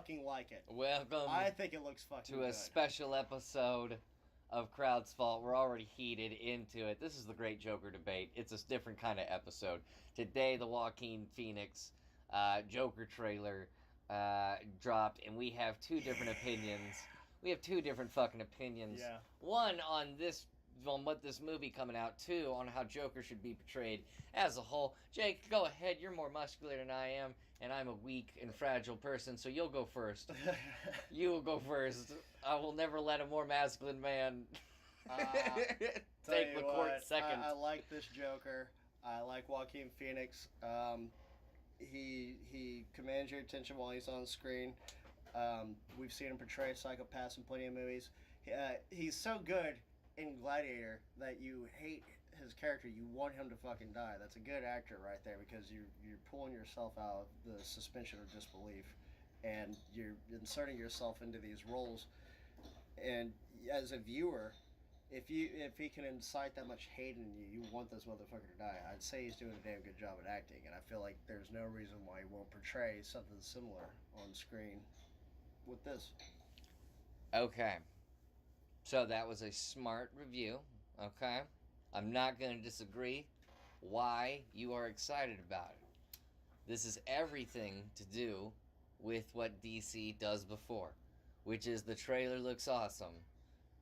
fucking like it. Welcome I think it looks fucking to a good. special episode of Crowd's Fault. We're already heated into it. This is the Great Joker Debate. It's a different kind of episode. Today, the Joaquin Phoenix Joker trailer dropped, and we have two different opinions. We have two different fucking opinions. Yeah. One on what this movie coming out. Two on how Joker should be portrayed as a whole. Jake, go ahead. You're more muscular than I am, and I'm a weak and fragile person, so you'll go first. You will go first. I will never let a more masculine man take the court second. I like this Joker. I like Joaquin Phoenix. He commands your attention while he's on screen. We've seen him portray psychopaths in plenty of movies. He's so good in Gladiator that you hate his character. You want him to fucking die. That's a good actor right there, because you're pulling yourself out of the suspension of disbelief, and you're inserting yourself into these roles. And as a viewer, if he can incite that much hate in you, you want this motherfucker to die. I'd say he's doing a damn good job at acting, and I feel like there's no reason why he won't portray something similar on screen with this. Okay. So that was a smart review, okay? I'm not going to disagree why you are excited about it. This is everything to do with what DC does before, which is the trailer looks awesome,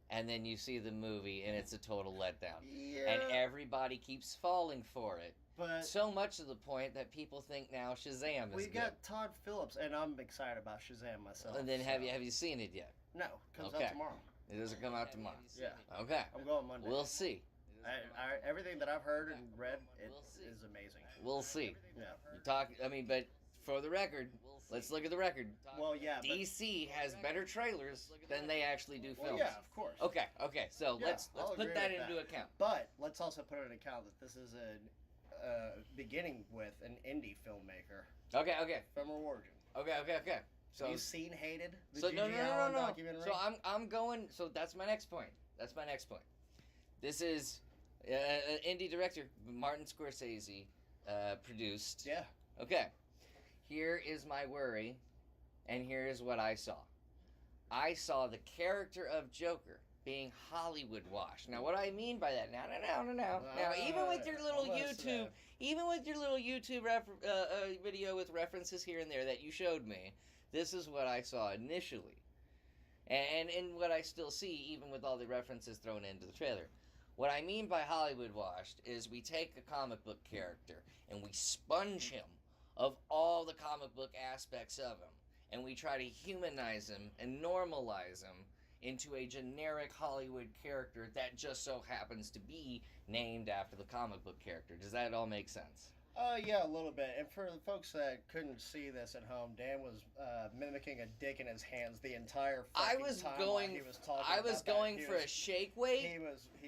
and then you see the movie and it's a total letdown. Yeah. And everybody keeps falling for it. But So much to the point that people think now Shazam is we good. got Todd Phillips, and I'm excited about Shazam myself. And then so- have you seen it yet? No, comes Okay. out tomorrow. It doesn't come out tomorrow. Yeah, Okay. I'm going Monday. We'll see. Everything that I've heard and read, it We'll see. is amazing. We'll see. Yeah. But for the record, let's look at the record. Well, yeah. But, DC has better trailers than they actually do films. well, yeah, of course. Okay. So Yeah, let's I'll put agree that with into account. But let's also put into account that this is beginning with an indie filmmaker Okay. from origin. Okay. So Have you seen Hated? The so G.G. no. Allen documentary? So I'm going. So that's my next point. This is an indie director, Martin Scorsese, produced. Yeah. Okay. Here is my worry, and here is what I saw. I saw the character of Joker being Hollywood washed. Now, what I mean by that? Now, even with your little almost YouTube, video with references here and there that you showed me, this is what I saw initially, and what I still see, even with all the references thrown into the trailer. What I mean by Hollywood washed is we take a comic book character and we sponge him of all the comic book aspects of him, and we try to humanize him and normalize him into a generic Hollywood character that just so happens to be named after the comic book character. Does that all make sense? Yeah, a little bit. And for the folks that couldn't see this at home, Dan was mimicking a dick in his hands the entire fucking time while he was talking. I was about going that. for a shake weight. He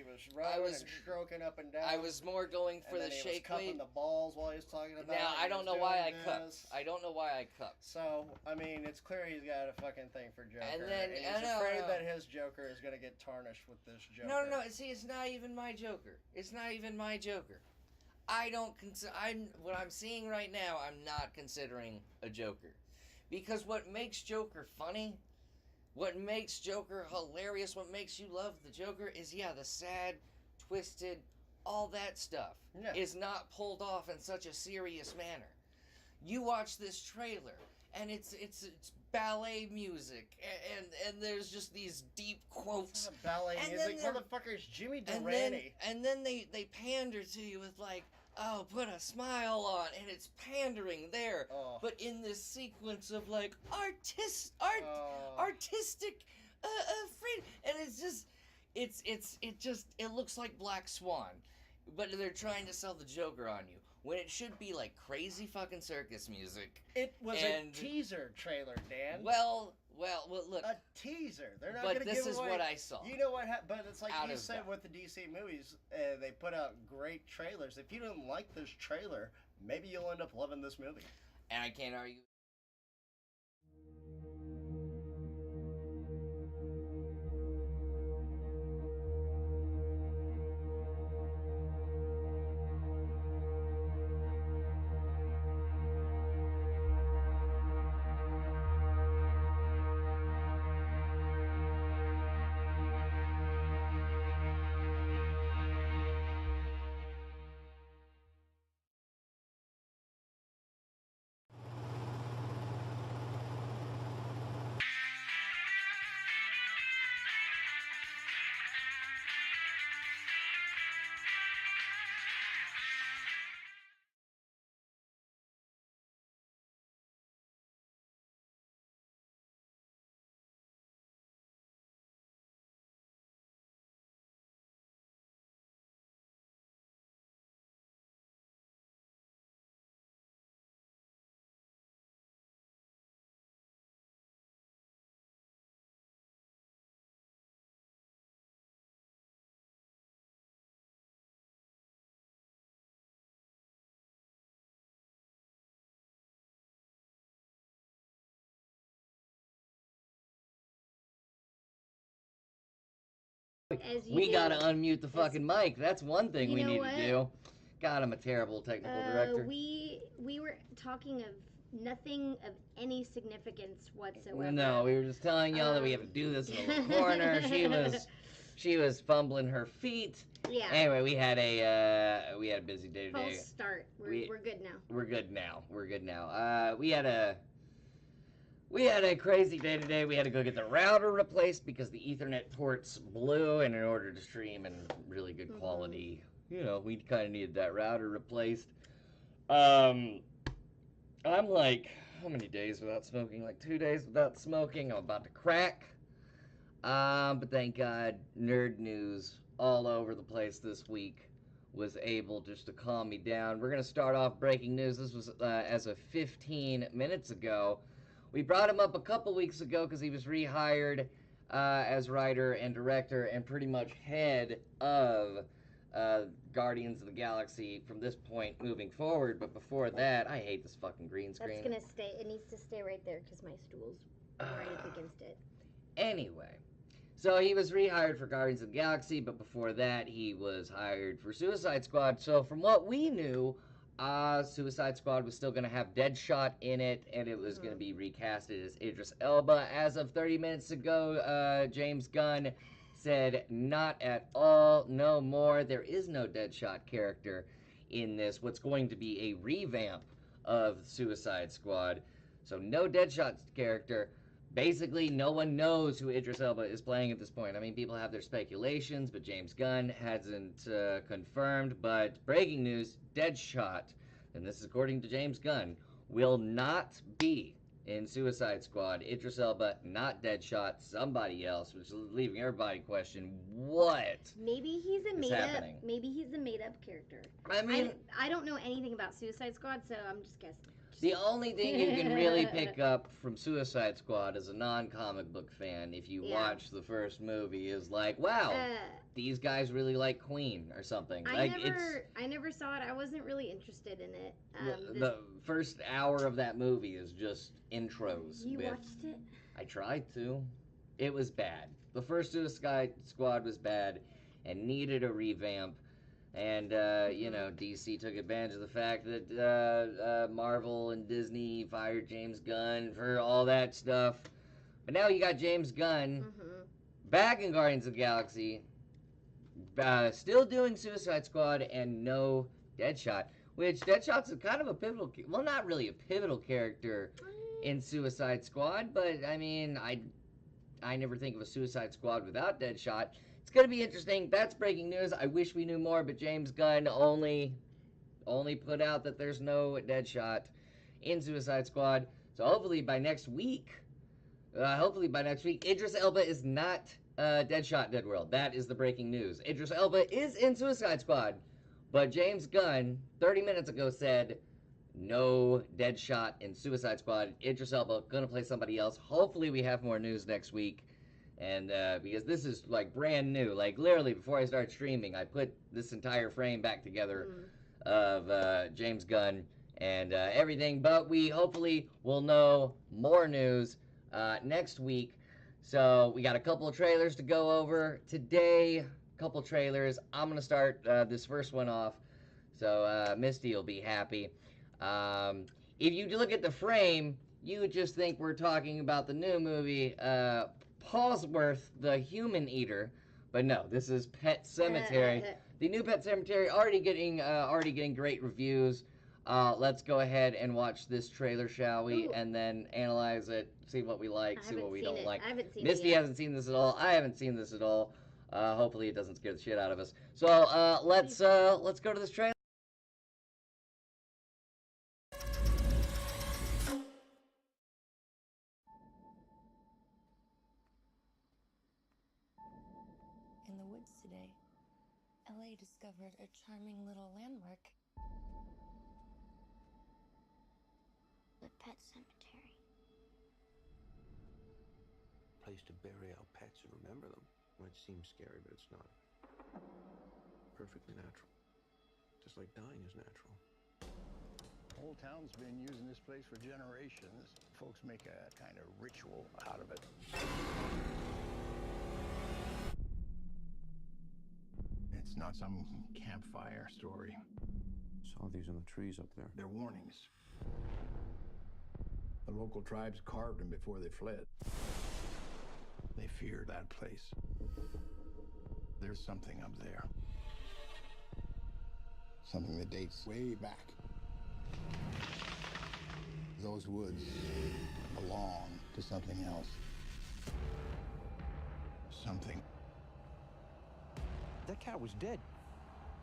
was rubbing and stroking up and down. I was more going for and then the he shake was cupping weight. the balls while he was talking about Now it. I He don't was know why I doing cupped. this. I don't know why I cupped. So, I mean, it's clear he's got a fucking thing for Joker. And then- he's I know, afraid I know. that his Joker is going to get tarnished with this Joker. No. See, it's not even my Joker. I don't what I'm seeing right now, I'm not considering a Joker. Because what makes Joker funny, what makes Joker hilarious, what makes you love the Joker is, the sad, twisted, all that stuff is not pulled off in such a serious manner. You watch this trailer, and it's ballet music, and there's just these deep quotes. It's not ballet And music. then Motherfucker's Jimmy And Durante. then they pander to you with like, oh, put a smile on, and it's pandering there. Oh. But in this sequence of like artistic freedom, and it's just, it looks like Black Swan. But they're trying to sell the Joker on you when it should be like crazy fucking circus music. It was And- a teaser trailer, Dan. Well, look. A teaser. They're not But going to give this is away. what I saw. You know what? But it's like Out you of said that. with the DC movies, they put out great trailers. If you don't like this trailer, maybe you'll end up loving this movie. And I can't argue. As you We do. gotta unmute the fucking mic. That's one thing You we know need what? to do. God, I'm a terrible technical director. We were talking of nothing of any significance whatsoever. No, we were just telling y'all that we have to do this in a little corner. She was fumbling her feet. Yeah. Anyway, we had a busy day today. False start. We're good now. We're good now. We're good now. We had a crazy day today. We had to go get the router replaced because the Ethernet ports blew, and in order to stream in really good quality, you know, we kind of needed that router replaced. I'm like, how many days without smoking? Like 2 days without smoking. I'm about to crack. But thank God, Nerd News all over the place this week was able just to calm me down. We're going to start off breaking news. This was as of 15 minutes ago. We brought him up a couple weeks ago because he was rehired as writer and director and pretty much head of Guardians of the Galaxy from this point moving forward. But before that, I hate this fucking green screen. That's gonna stay. It needs to stay right there because my stool's right up against it. Anyway, so he was rehired for Guardians of the Galaxy, but before that, he was hired for Suicide Squad. So from what we knew, Suicide Squad was still going to have Deadshot in it, and it was going to be recasted as Idris Elba. As of 30 minutes ago, James Gunn said, not at all, no more. There is no Deadshot character in this. What's going to be a revamp of Suicide Squad. So no Deadshot character. Basically, no one knows who Idris Elba is playing at this point. I mean, people have their speculations, but James Gunn hasn't confirmed. But breaking news, Deadshot, and this is according to James Gunn, will not be in Suicide Squad. Idris Elba, not Deadshot, somebody else, which is leaving everybody questioning what. Maybe he's a happening. Maybe he's a made up character. I mean, I don't know anything about Suicide Squad, so I'm just guessing. The only thing you can really pick up from Suicide Squad as a non-comic book fan, if you watch the first movie, is like, wow, these guys really like Queen or something. I never saw it. I wasn't really interested in it. The first hour of that movie is just intros. You watched it? I tried to. It was bad. The first Suicide Squad was bad and needed a revamp. And, you know, DC took advantage of the fact that Marvel and Disney fired James Gunn for all that stuff. But now you got James Gunn back in Guardians of the Galaxy, still doing Suicide Squad, and no Deadshot. Which, Deadshot's kind of a pivotal, well, not really a pivotal character in Suicide Squad, but, I mean, I never think of a Suicide Squad without Deadshot. It's going to be interesting. That's breaking news. I wish we knew more, but James Gunn only put out that there's no Deadshot in Suicide Squad. So hopefully by next week, Idris Elba is not Deadshot Dead World. That is the breaking news. Idris Elba is in Suicide Squad, but James Gunn 30 minutes ago said no Deadshot in Suicide Squad. Idris Elba gonna play somebody else. Hopefully we have more news next week. And because this is like brand new, like literally before I start streaming, I put this entire frame back together of James Gunn and everything. But we hopefully will know more news next week. So we got a couple of trailers to go over today. A couple trailers. I'm gonna start this first one off, so Misty will be happy. If you look at the frame, you would just think we're talking about the new movie. Paulsworth, the Human Eater, but no, this is Pet Sematary. The new Pet Sematary already getting great reviews. Let's go ahead and watch this trailer, shall we? Ooh. And then analyze it, see what we like, see what we don't like. I haven't seen Misty it yet. hasn't seen this at all. I haven't seen this at all. Hopefully, it doesn't scare the shit out of us. So let's go to this trailer. In the woods today, LA discovered a charming little landmark. The Pet Cemetery. Place to bury our pets and remember them. Might seem scary, but it's not. Perfectly natural. Just like dying is natural. Old Town's been using this place for generations. Folks make a kind of ritual out of it. It's not some campfire story. Saw these in the trees up there. They're warnings. The local tribes carved them before they fled. They feared that place. There's something up there. Something that dates way back. Those woods belong to something else. Something That cat was dead.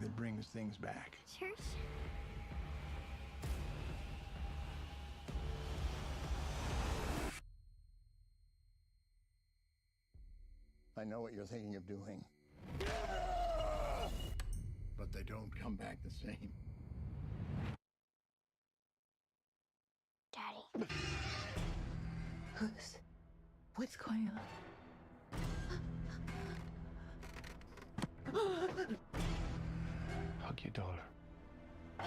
that brings things back. Church? I know what you're thinking of doing. But they don't come back the same. Daddy. What's going on? Hug your daughter. I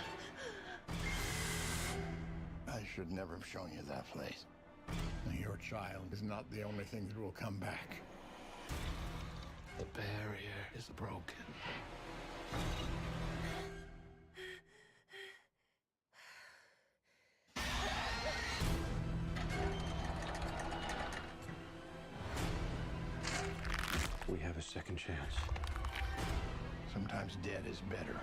should never have shown you that place. Your child is not the only thing that will come back. The barrier is broken. We have a second chance. Sometimes dead is better.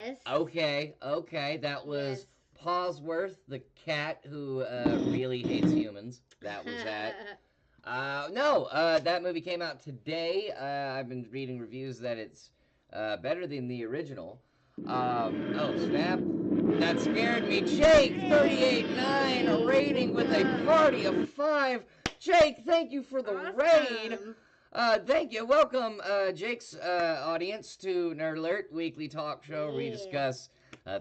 Yes. Okay, that was Yes. Pawsworth, the cat who really hates humans. That was that. No, that movie came out today. I've been reading reviews that it's better than the original. Oh, snap. That scared me. Jake, 38.9, a rating with a party of 5. Jake, thank you for the raid. Awesome. Thank you. Welcome, Jake's audience to Nerd Alert, weekly talk show where we Yeah. discuss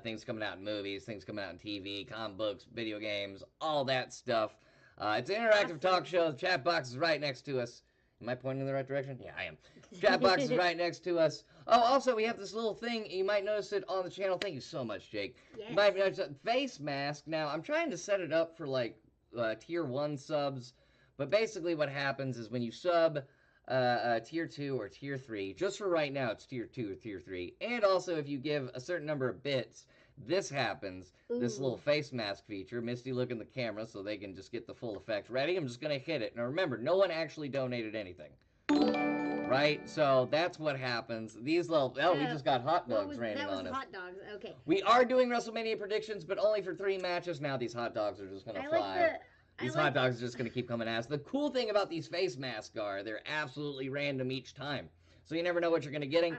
things coming out in movies, things coming out in TV, comic books, video games, all that stuff. It's an interactive talk show. The chat box is right next to us. Am I pointing in the right direction? Yeah, I am. Chat box is right next to us. Oh, also, we have this little thing. You might notice it on the channel. Thank you so much, Jake. Yes. You might notice a face mask. Now, I'm trying to set it up for, like, tier 1 subs. But basically what happens is when you sub tier 2 or tier 3, just for right now, it's tier 2 or tier 3. And also, if you give a certain number of bits, this happens. This Ooh. little face mask feature. Misty, look in the camera so they can just get the full effect. Ready? I'm just going to hit it. Now remember, no one actually donated anything. Right? So that's what happens. These little... Oh, we just got hot dogs raining That was on us. hot dogs. Okay. We are doing WrestleMania predictions, but only for 3 matches. Now these hot dogs are just going to I fly. like the. These hot dogs are just going to keep coming at us. The cool thing about these face masks are they're absolutely random each time. So you never know what you're going to getting.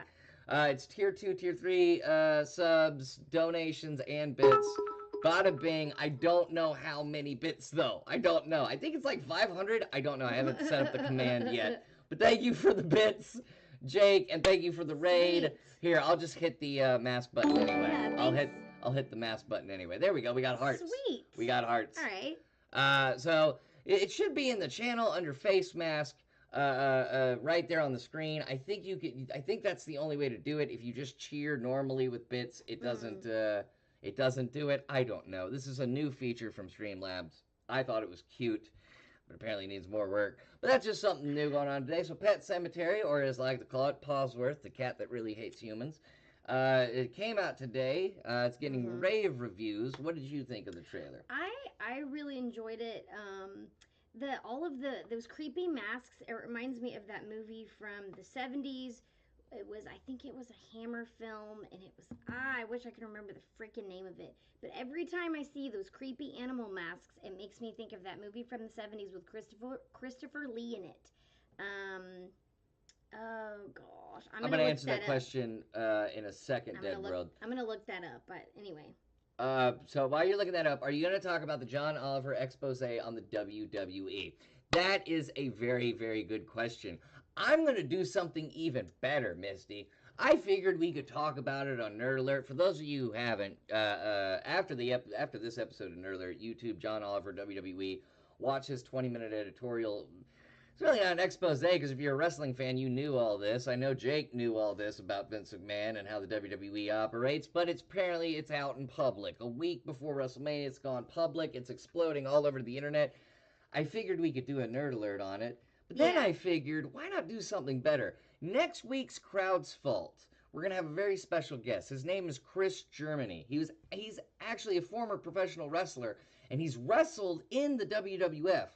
It's tier 2, tier 3 subs, donations, and bits. Bada bing. I don't know how many bits, though. I don't know. I think it's like 500. I don't know. I haven't set up the command yet. But thank you for the bits, Jake, and thank you for the raid. Sweet. Here, I'll just hit the mask button anyway. Yeah, I'll thanks. hit the mask button anyway. There we go. We got hearts. Sweet. We got hearts. All right. So it should be in the channel under face mask, right there on the screen. I think you could. I think that's the only way to do it. If you just cheer normally with bits, it doesn't. It doesn't do it. I don't know. This is a new feature from Streamlabs. I thought it was cute, but apparently needs more work. But that's just something new going on today. So Pet Cemetery, or as I like to call it, Pawsworth, the cat that really hates humans. It came out today. It's getting rave reviews. What did you think of the trailer? I really enjoyed it. All of those creepy masks. It reminds me of that movie from the 70s. I think it was a Hammer film, and it was I wish I could remember the freaking name of it. But every time I see those creepy animal masks, it makes me think of that movie from the 70s with Christopher Lee in it. Oh gosh, I'm gonna gonna answer that question in a second, Dead World. I'm gonna look that up, but anyway. So while you're looking that up, are you going to talk about the John Oliver expose on the WWE? That is a very, very good question. I'm going to do something even better, Misty. I figured we could talk about it on Nerd Alert. For those of you who haven't, after this episode of Nerd Alert, YouTube John Oliver WWE, watch his 20-minute editorial It's really not an expose, because if you're a wrestling fan, you knew all this. I know Jake knew all this about Vince McMahon and how the WWE operates, but apparently it's out in public. A week before WrestleMania, it's gone public. It's exploding all over the internet. I figured we could do a nerd alert on it, but then Yeah. I figured, why not do something better? Next week's Crowd's Fault, we're going to have a very special guest. His name is Chris Germany. He's actually a former professional wrestler, and he's wrestled in the WWF.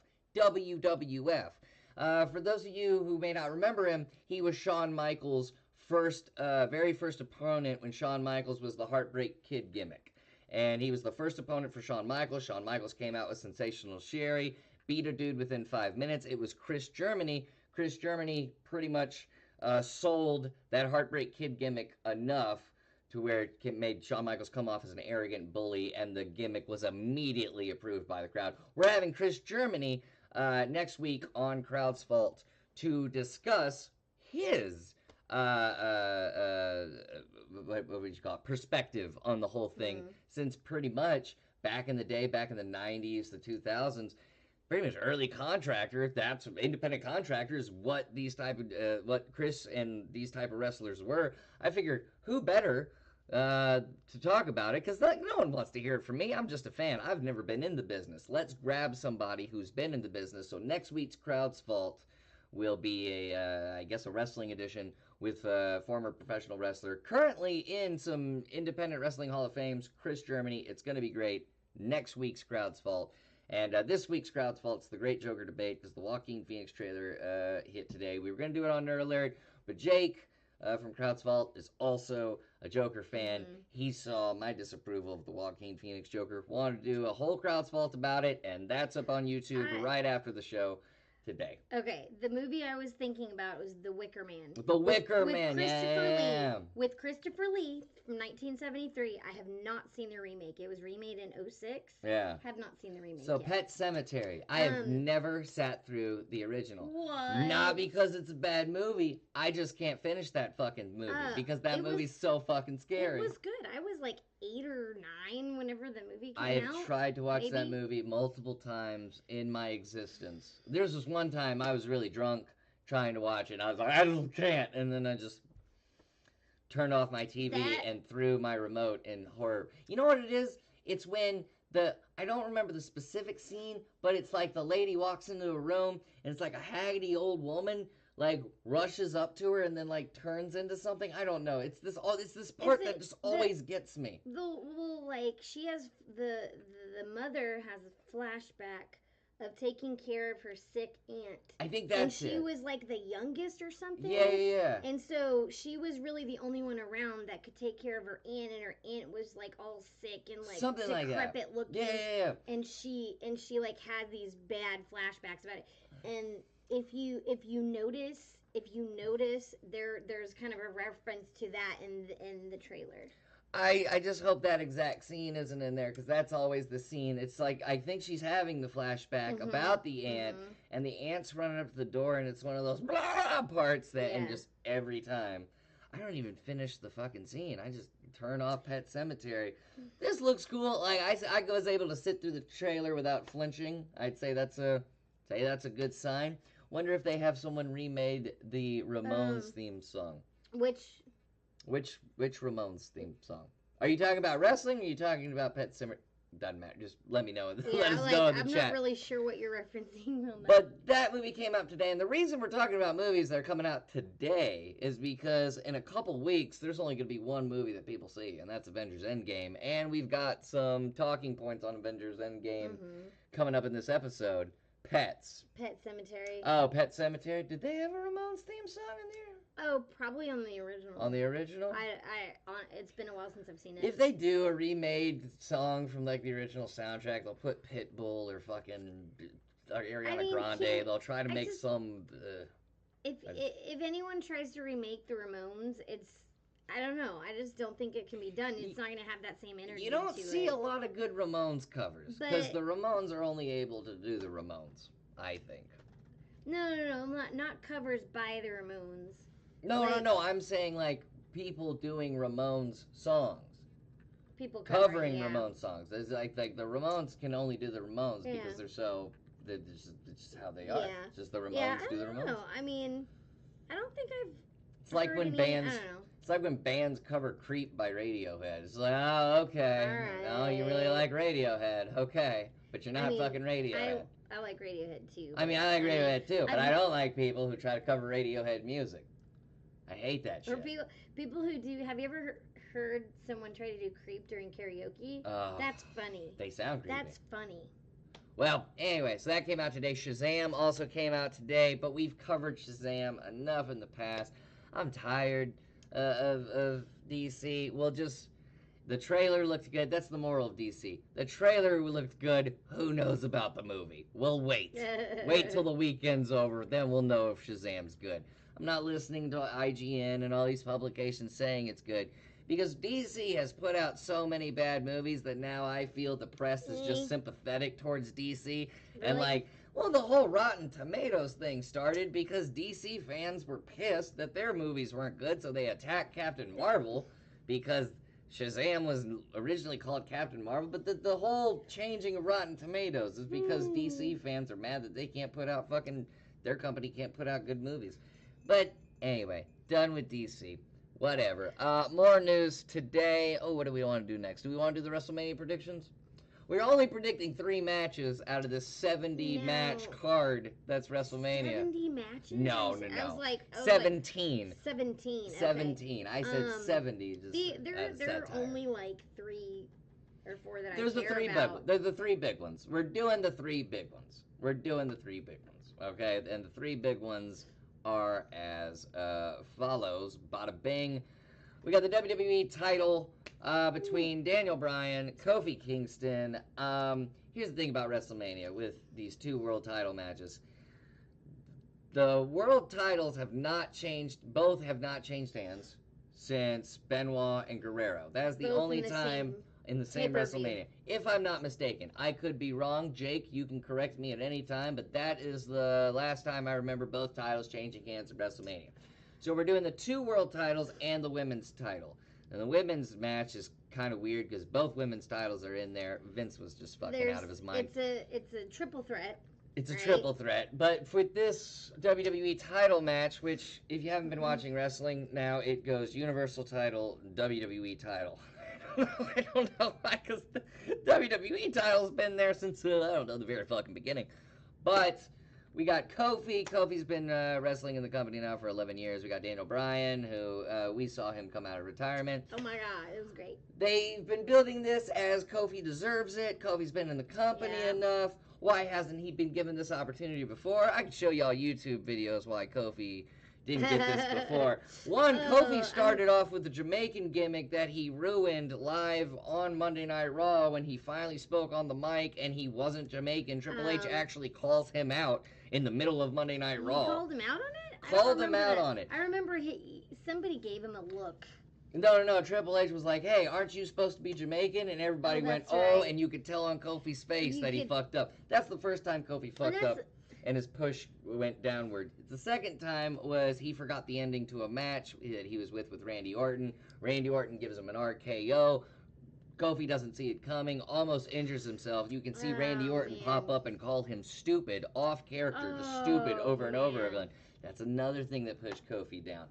For those of you who may not remember him, he was Shawn Michaels' very first opponent when Shawn Michaels was the Heartbreak Kid gimmick. And he was the first opponent for Shawn Michaels. Shawn Michaels came out with Sensational Sherry, beat a dude within 5 minutes. It was Chris Germany. Chris Germany pretty much sold that Heartbreak Kid gimmick enough to where it made Shawn Michaels come off as an arrogant bully, and the gimmick was immediately approved by the crowd. We're having Chris Germany next week on Crowd's Fault to discuss his what would you call it, perspective on the whole thing, since pretty much back in the day, back in the 90s, the 2000s, pretty much early contractor, that's independent contractors, what Chris and these type of wrestlers were. I figured, who better to talk about it, because no one wants to hear it from me. I'm just a fan. I've never been in the business. Let's grab somebody who's been in the business. So next week's Crowd's Fault will be a wrestling edition with a former professional wrestler, currently in some independent wrestling Hall of Fames, Chris Germany. It's going to be great. Next week's Crowd's Fault. And this week's Crowd's Fault is the Great Joker Debate, because the Joaquin Phoenix trailer hit today. We were going to do it on Nerd Alert, but Jake from Crowd's Fault is also a Joker fan. He saw my disapproval of the Joaquin Phoenix Joker, wanted to do a whole Crowd's Fault about it, and that's up on YouTube right after the show today. Okay, the movie I was thinking about was The Wicker Man. The Wicker Man, Lee. With Christopher Lee from 1973. I have not seen the remake. It was remade in 2006. Yeah. Have not seen the remake So yet. Pet Sematary. I have never sat through the original. What? Not because it's a bad movie. I just can't finish that fucking movie because that movie's so fucking scary. It was good. I was like 8 or 9 whenever the movie came out. I have tried to watch that movie multiple times in my existence. There's this one time I was really drunk trying to watch it. I was like, I just can't. And then I just turned off my TV and threw my remote in horror. You know what it is? It's when I don't remember the specific scene, but it's like the lady walks into a room and it's like a haggy old woman like rushes up to her and then like turns into something. I don't know. It's this part that just always gets me. She has the mother has a flashback of taking care of her sick aunt. I think that's it. And she was like the youngest or something. Yeah. And so she was really the only one around that could take care of her aunt, and her aunt was like all sick and like something decrepit like that. looking. Yeah. And she like had these bad flashbacks about it. And if you notice there's kind of a reference to that in the trailer. I just hope that exact scene isn't in there, because that's always the scene. It's like, I think she's having the flashback about the aunt, and the aunt's running up to the door, and it's one of those blah parts that, and just every time. I don't even finish the fucking scene. I just turn off Pet Sematary. This looks cool. Like, I was able to sit through the trailer without flinching. I'd say that's a good sign. Wonder if they have someone remade the Ramones theme song. Which Ramones theme song? Are you talking about wrestling, or are you talking about Pet Sematary? Doesn't matter. Just let me know. Let us know in the chat. I'm not really sure what you're referencing on that. But that movie came out today, and the reason we're talking about movies that are coming out today is because in a couple weeks, there's only going to be one movie that people see, and that's Avengers Endgame. And we've got some talking points on Avengers Endgame coming up in this episode. Pet Sematary. Oh, Pet Sematary. Did they have a Ramones theme song in there? Oh, probably on the original. On the original? It's been a while since I've seen it. If they do a remade song from like the original soundtrack, they'll put Pitbull or fucking Ariana Grande. They'll try to make some. If anyone tries to remake the Ramones, I don't know. I just don't think it can be done. It's not going to have that same energy. You don't see a lot of good Ramones covers, because the Ramones are only able to do the Ramones, I think. No. Not covers by the Ramones. No. I'm saying like people doing Ramones songs. People covering Ramones songs. It's like the Ramones can only do the Ramones because they're so It's just how they are. Yeah. It's just the Ramones Yeah, I do the don't Ramones. know. I mean, I don't think I've It's like heard when any, bands. I don't know. It's like when bands cover "Creep" by Radiohead. It's like, oh, okay. Oh, you really like Radiohead, okay, but you're not I mean, fucking Radiohead. I like Radiohead too. I mean, but, I like Radiohead too, but I I've- don't like people who try to cover Radiohead music. I hate that Or shit. people who do. Have you ever heard someone try to do Creep during karaoke? That's funny. They sound creepy. That's funny. Well, anyway, so that came out today. Shazam also came out today, but we've covered Shazam enough in the past. I'm tired of DC. Well, just the trailer looked good. That's the moral of DC. The trailer looked good. Who knows about the movie? We'll wait. Wait till the weekend's over, then we'll know if Shazam's good. I'm not listening to IGN and all these publications saying it's good. Because DC has put out so many bad movies that now I feel the press is just sympathetic towards DC. And Really? like, well, the whole Rotten Tomatoes thing started because DC fans were pissed that their movies weren't good, so they attacked Captain Marvel because Shazam was originally called Captain Marvel. But the whole changing of Rotten Tomatoes is because DC fans are mad that they can't put out their company can't put out good movies. But anyway, done with DC. Whatever. More news today. Oh, what do we want to do next? Do we want to do the WrestleMania predictions? We're only predicting 3 matches out of this 70-match card that's WrestleMania. 70 matches? No. I was like, 17. 17. Okay. 17. I said 70. Just There as are satire. only like 3 or 4 that There's I the care three about. They're the 3 big ones. We're doing the 3 big ones. Okay? And the 3 big ones are as follows. Bada bing. We got the WWE title between Daniel Bryan, Kofi Kingston. Here's the thing about WrestleMania with these 2 world title matches. The world titles have not changed. Both have not changed hands since Benoit and Guerrero. That is the Both only in the time same in the same pay-per-view. WrestleMania. If I'm not mistaken, I could be wrong. Jake, you can correct me at any time, but that is the last time I remember both titles changing hands at WrestleMania. So we're doing the 2 world titles and the women's title. And the women's match is kind of weird because both women's titles are in there. Vince was just fucking out of his mind. It's a triple threat. It's a right? triple threat. But for this WWE title match, which if you haven't been watching wrestling now, it goes Universal title, WWE title. I don't know why, because the WWE title's been there since, I don't know, the very fucking beginning. But we got Kofi. Kofi's been wrestling in the company now for 11 years. We got Daniel Bryan, who we saw him come out of retirement. Oh my god, it was great. They've been building this as Kofi deserves it. Kofi's been in the company enough. Why hasn't he been given this opportunity before? I can show y'all YouTube videos why Kofi didn't get this before. One, Kofi started off with the Jamaican gimmick that he ruined live on Monday Night Raw when he finally spoke on the mic and he wasn't Jamaican. Triple H actually calls him out in the middle of Monday Night Raw. He called him out on it? I Called don't him remember out that. on it. I remember somebody gave him a look. No. Triple H was like, hey, aren't you supposed to be Jamaican? And everybody went, that's oh, right. and you could tell on Kofi's face You that he could- fucked up. That's the first time Kofi fucked that's- up, and his push went downward. The second time was he forgot the ending to a match that he was with Randy Orton. Randy Orton gives him an RKO. Kofi doesn't see it coming, almost injures himself. You can see Randy Oh, Orton man. pop up and call him stupid, off character, just stupid Oh, over and over man. again. That's another thing that pushed Kofi down.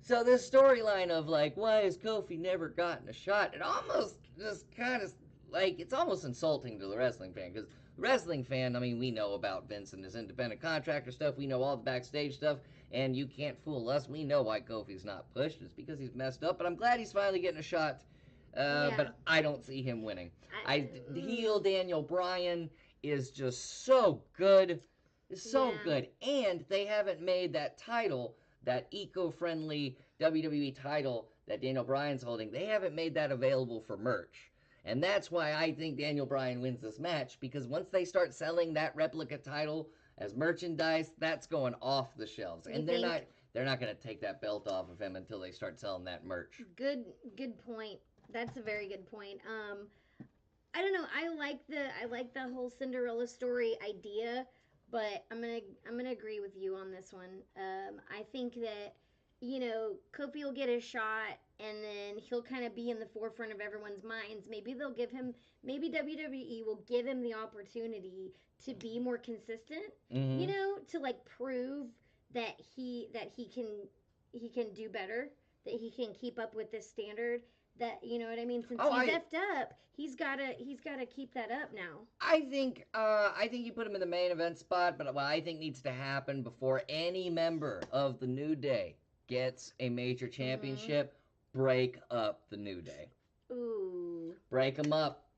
So this storyline of like, why has Kofi never gotten a shot? It almost just kind of like, it's almost insulting to the wrestling fan, because the wrestling fan, I mean, we know about Vince and his independent contractor stuff. We know all the backstage stuff, and you can't fool us. We know why Kofi's not pushed. It's because he's messed up, but I'm glad he's finally getting a shot. But I don't see him winning. Heel Daniel Bryan is just so good. It's so good. And they haven't made that title, that eco-friendly WWE title that Daniel Bryan's holding, they haven't made that available for merch. And that's why I think Daniel Bryan wins this match, because once they start selling that replica title as merchandise, that's going off the shelves. And they're not going to take that belt off of him until they start selling that merch. Good point. That's a very good point. I don't know. I like the whole Cinderella story idea, but I'm gonna agree with you on this one. I think that Kofi will get a shot, and then he'll kind of be in the forefront of everyone's minds. Maybe WWE will give him the opportunity to be more consistent. Mhm. To like prove that he can do better, that he can keep up with this standard. That you know what I mean. Since Oh, he's effed up, he's gotta keep that up now. I think you put him in the main event spot, but what I think needs to happen before any member of the New Day gets a major championship, break up the New Day. Ooh. Break them up.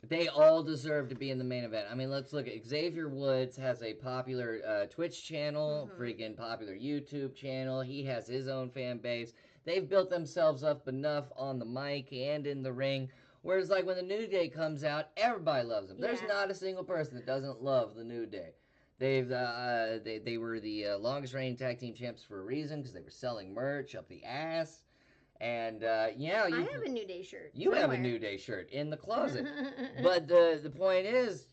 They all deserve to be in the main event. I mean, let's look at Xavier Woods has a popular Twitch channel, freaking popular YouTube channel. He has his own fan base. They've built themselves up enough on the mic and in the ring. Whereas, like, when the New Day comes out, everybody loves them. There's Yeah. not a single person that doesn't love the New Day. They were the longest reigning tag team champs for a reason because they were selling merch up the ass. And I have a New Day shirt. You have a somewhere. New Day shirt in the closet. But the point is,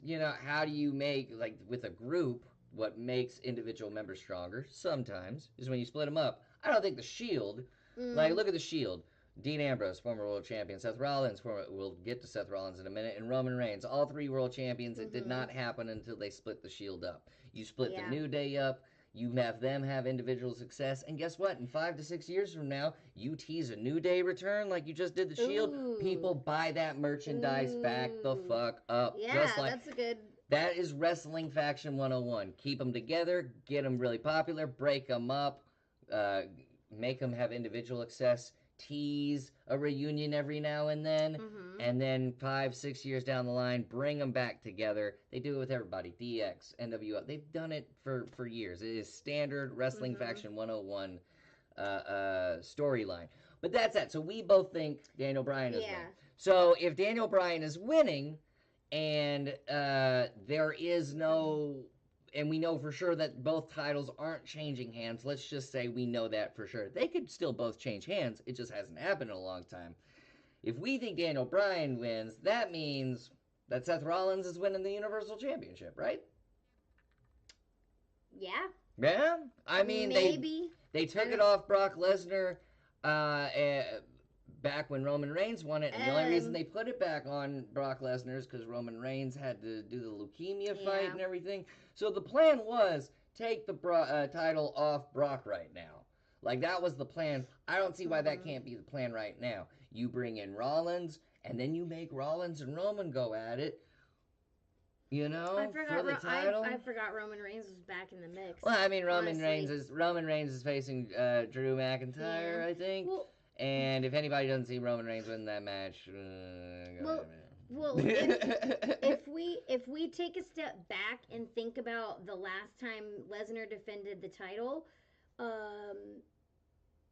how do you make, like, with a group, what makes individual members stronger sometimes is when you split them up. I don't think the Shield, like, look at the Shield. Dean Ambrose, former world champion. Seth Rollins, we'll get to Seth Rollins in a minute. And Roman Reigns, all three world champions. It did not happen until they split the Shield up. You split the New Day up. You have them have individual success. And guess what? In 5 to 6 years from now, you tease a New Day return like you just did the Shield. Ooh. People buy that merchandise back the fuck up. Yeah, Just like, that's a good. that is Wrestling Faction 101. Keep them together, get them really popular, break them up, make them have individual success, tease a reunion every now and then, and then 5, 6 years down the line, bring them back together. They do it with everybody. DX, NWO. They've done it for years. It is standard Wrestling Faction 101 storyline. But that's that. So we both think Daniel Bryan is winning. So if Daniel Bryan is winning, and there is no, and we know for sure that both titles aren't changing hands. Let's just say we know that for sure. They could still both change hands. It just hasn't happened in a long time. If we think Daniel Bryan wins, that means that Seth Rollins is winning the Universal Championship, right? Yeah. Yeah? I mean, maybe. They took it off Brock Lesnar back when Roman Reigns won it, and the only reason they put it back on Brock Lesnar is because Roman Reigns had to do the leukemia fight and everything. So the plan was take the title off Brock right now. Like, that was the plan. I don't see why that can't be the plan right now. You bring in Rollins, and then you make Rollins and Roman go at it. For the title. I forgot Roman Reigns was back in the mix. Well, I mean, Roman honestly. Reigns is facing Drew McIntyre, I think. Well, and if anybody doesn't see Roman Reigns win that match, if we take a step back and think about the last time Lesnar defended the title,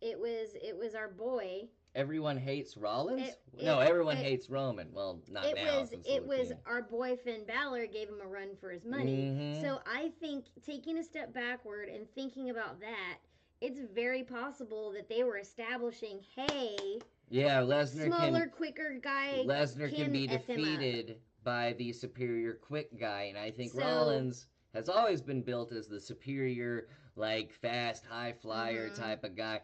it was our boy. Everyone hates Rollins? Everyone hates Roman. Well, not now. It was our boy Finn Balor gave him a run for his money. So I think taking a step backward and thinking about that, it's very possible that they were establishing, hey, Lesnar quicker guy. Lesnar can be defeated by the superior quick guy, and I think Rollins has always been built as the superior, like, fast, high flyer type of guy.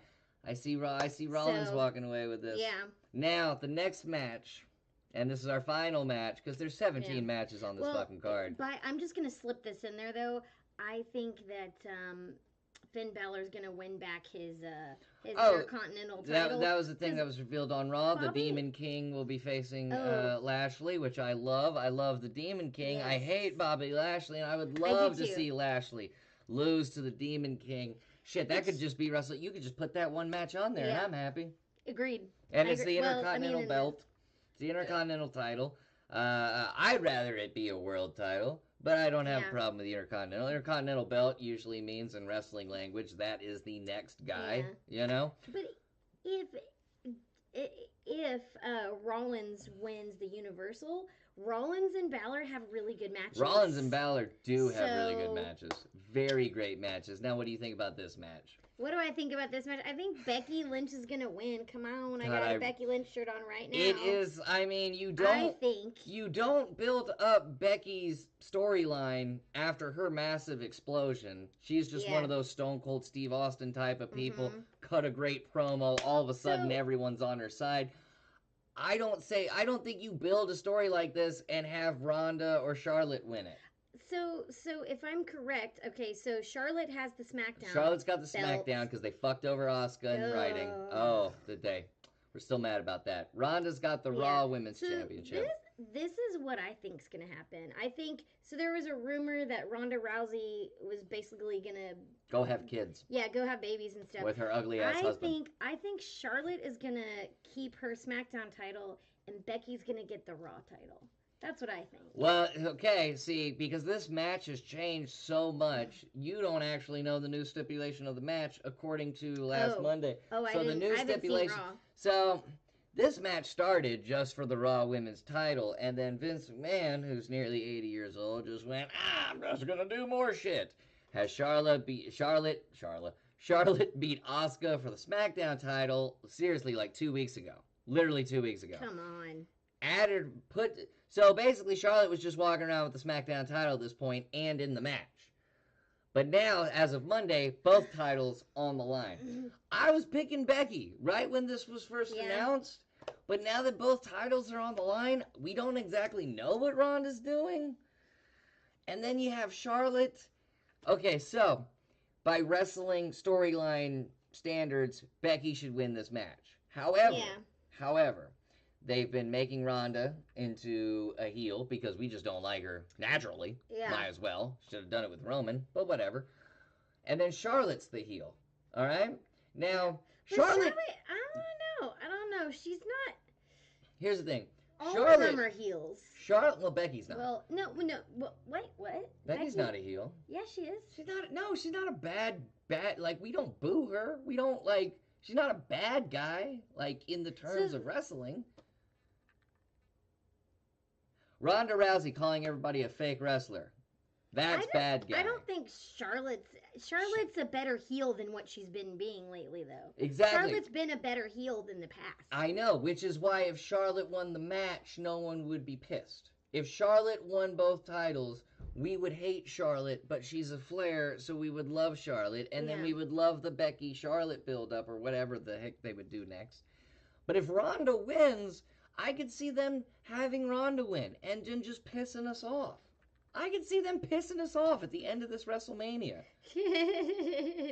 I see Rollins walking away with this. Yeah. Now, the next match, and this is our final match, because there's 17 matches on this fucking card. But I'm just going to slip this in there, though. I think that Finn Balor's going to win back his Intercontinental title. That was the thing that was revealed on Raw. The Demon King will be facing Lashley, which I love. I love the Demon King. Yes. I hate Bobby Lashley, and I would love to see Lashley lose to the Demon King. Shit, that could just be wrestling. You could just put that one match on there, and I'm happy. Agreed. And it's the Intercontinental belt. It's the Intercontinental title. I'd rather it be a world title, but I don't have a problem with the Intercontinental. Intercontinental belt usually means, in wrestling language, that is the next guy, But if Rollins wins the Universal, Rollins and Balor have really good matches. Rollins and Balor do have really good matches. Very great matches. Now, what do you think about this match? What do I think about this match? I think Becky Lynch is gonna win. Come on, I God, got a Becky Lynch shirt on right now. It is. I mean, I think. you don't build up Becky's storyline after her massive explosion. She's just one Yeah. of those Stone Cold Steve Austin type of people. Mhm. Cut a great promo. All of a sudden, So- everyone's on her side. I don't think you build a story like this and have Ronda or Charlotte win it. So if I'm correct, okay, so Charlotte has the SmackDown. Charlotte's got the belt. SmackDown because they fucked over Asuka in writing. Ugh. Oh, did they? We're still mad about that. Ronda's got the Yeah. Raw Women's So Championship. This is what I think's gonna happen. I think so. There was a rumor that Ronda Rousey was basically gonna Go have kids go have babies and stuff. with her ugly ass husband. I think Charlotte is gonna keep her SmackDown title and Becky's gonna get the Raw title. That's what I think. Well, okay, see, because this match has changed so much, you don't actually know the new stipulation of the match according to last Oh. Monday. Oh, So I the didn't. new I haven't seen stipulation. Raw. So this match started just for the Raw Women's title, and then Vince McMahon, who's nearly 80 years old, just went, I'm just gonna do more shit. Has Charlotte beat Asuka for the SmackDown title? Seriously, like 2 weeks ago. Literally 2 weeks ago. Come on. So basically Charlotte was just walking around with the SmackDown title at this point and in the match. But now, as of Monday, both titles on the line. I was picking Becky right when this was first Yeah. announced, but now that both titles are on the line, we don't exactly know what Ronda's doing. And then you have Charlotte. Okay, so by wrestling storyline standards, Becky should win this match. However, they've been making Ronda into a heel because we just don't like her naturally. Yeah. Might as well. Should have done it with Roman, but whatever. And then Charlotte's the heel. All right? Now, But Charlotte. I don't know. She's not. Here's the thing. All Charlotte. of them are heels. Charlotte. Well, Becky's not. Well, no. What? Becky's not a heel. Yeah, she is. She's not. No, she's not a bad. Like, we don't boo her. We don't, like. She's not a bad guy, like, in the terms So- of wrestling. Ronda Rousey calling everybody a fake wrestler. That's bad guy. I don't think Charlotte's a better heel than what she's been being lately, though. Exactly. Charlotte's been a better heel than the past. I know, which is why if Charlotte won the match, no one would be pissed. If Charlotte won both titles, we would hate Charlotte, but she's a Flair, so we would love Charlotte, and then Yeah. we would love the Becky Charlotte build-up or whatever the heck they would do next. But if Ronda wins, I could see them having Ronda win and then just pissing us off. I could see them pissing us off at the end of this WrestleMania.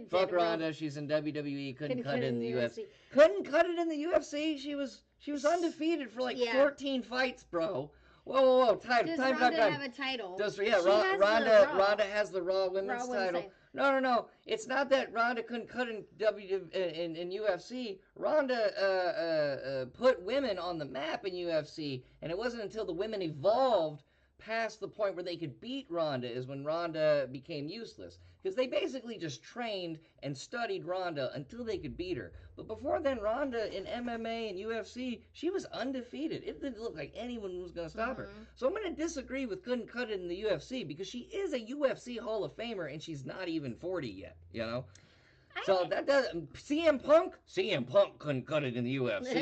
Fuck Ronda, she's in WWE, couldn't cut it in the UFC. Couldn't cut it in the UFC. She was undefeated for like Yeah. 14 fights, bro. Whoa. Time. Does Ronda have a title? Yeah, She has the Raw. Ronda has the Raw Women's Women's title. No. It's not that Ronda couldn't cut in UFC. Ronda put women on the map in UFC, and it wasn't until the women evolved past the point where they could beat Ronda is when Ronda became useless. Because they basically just trained and studied Ronda until they could beat her. But before then, Ronda in MMA and UFC, she was undefeated. It didn't look like anyone was going to stop her. So I'm going to disagree with couldn't cut it in the UFC because she is a UFC Hall of Famer and she's not even 40 yet, you know? So that does CM Punk couldn't cut it in the UFC.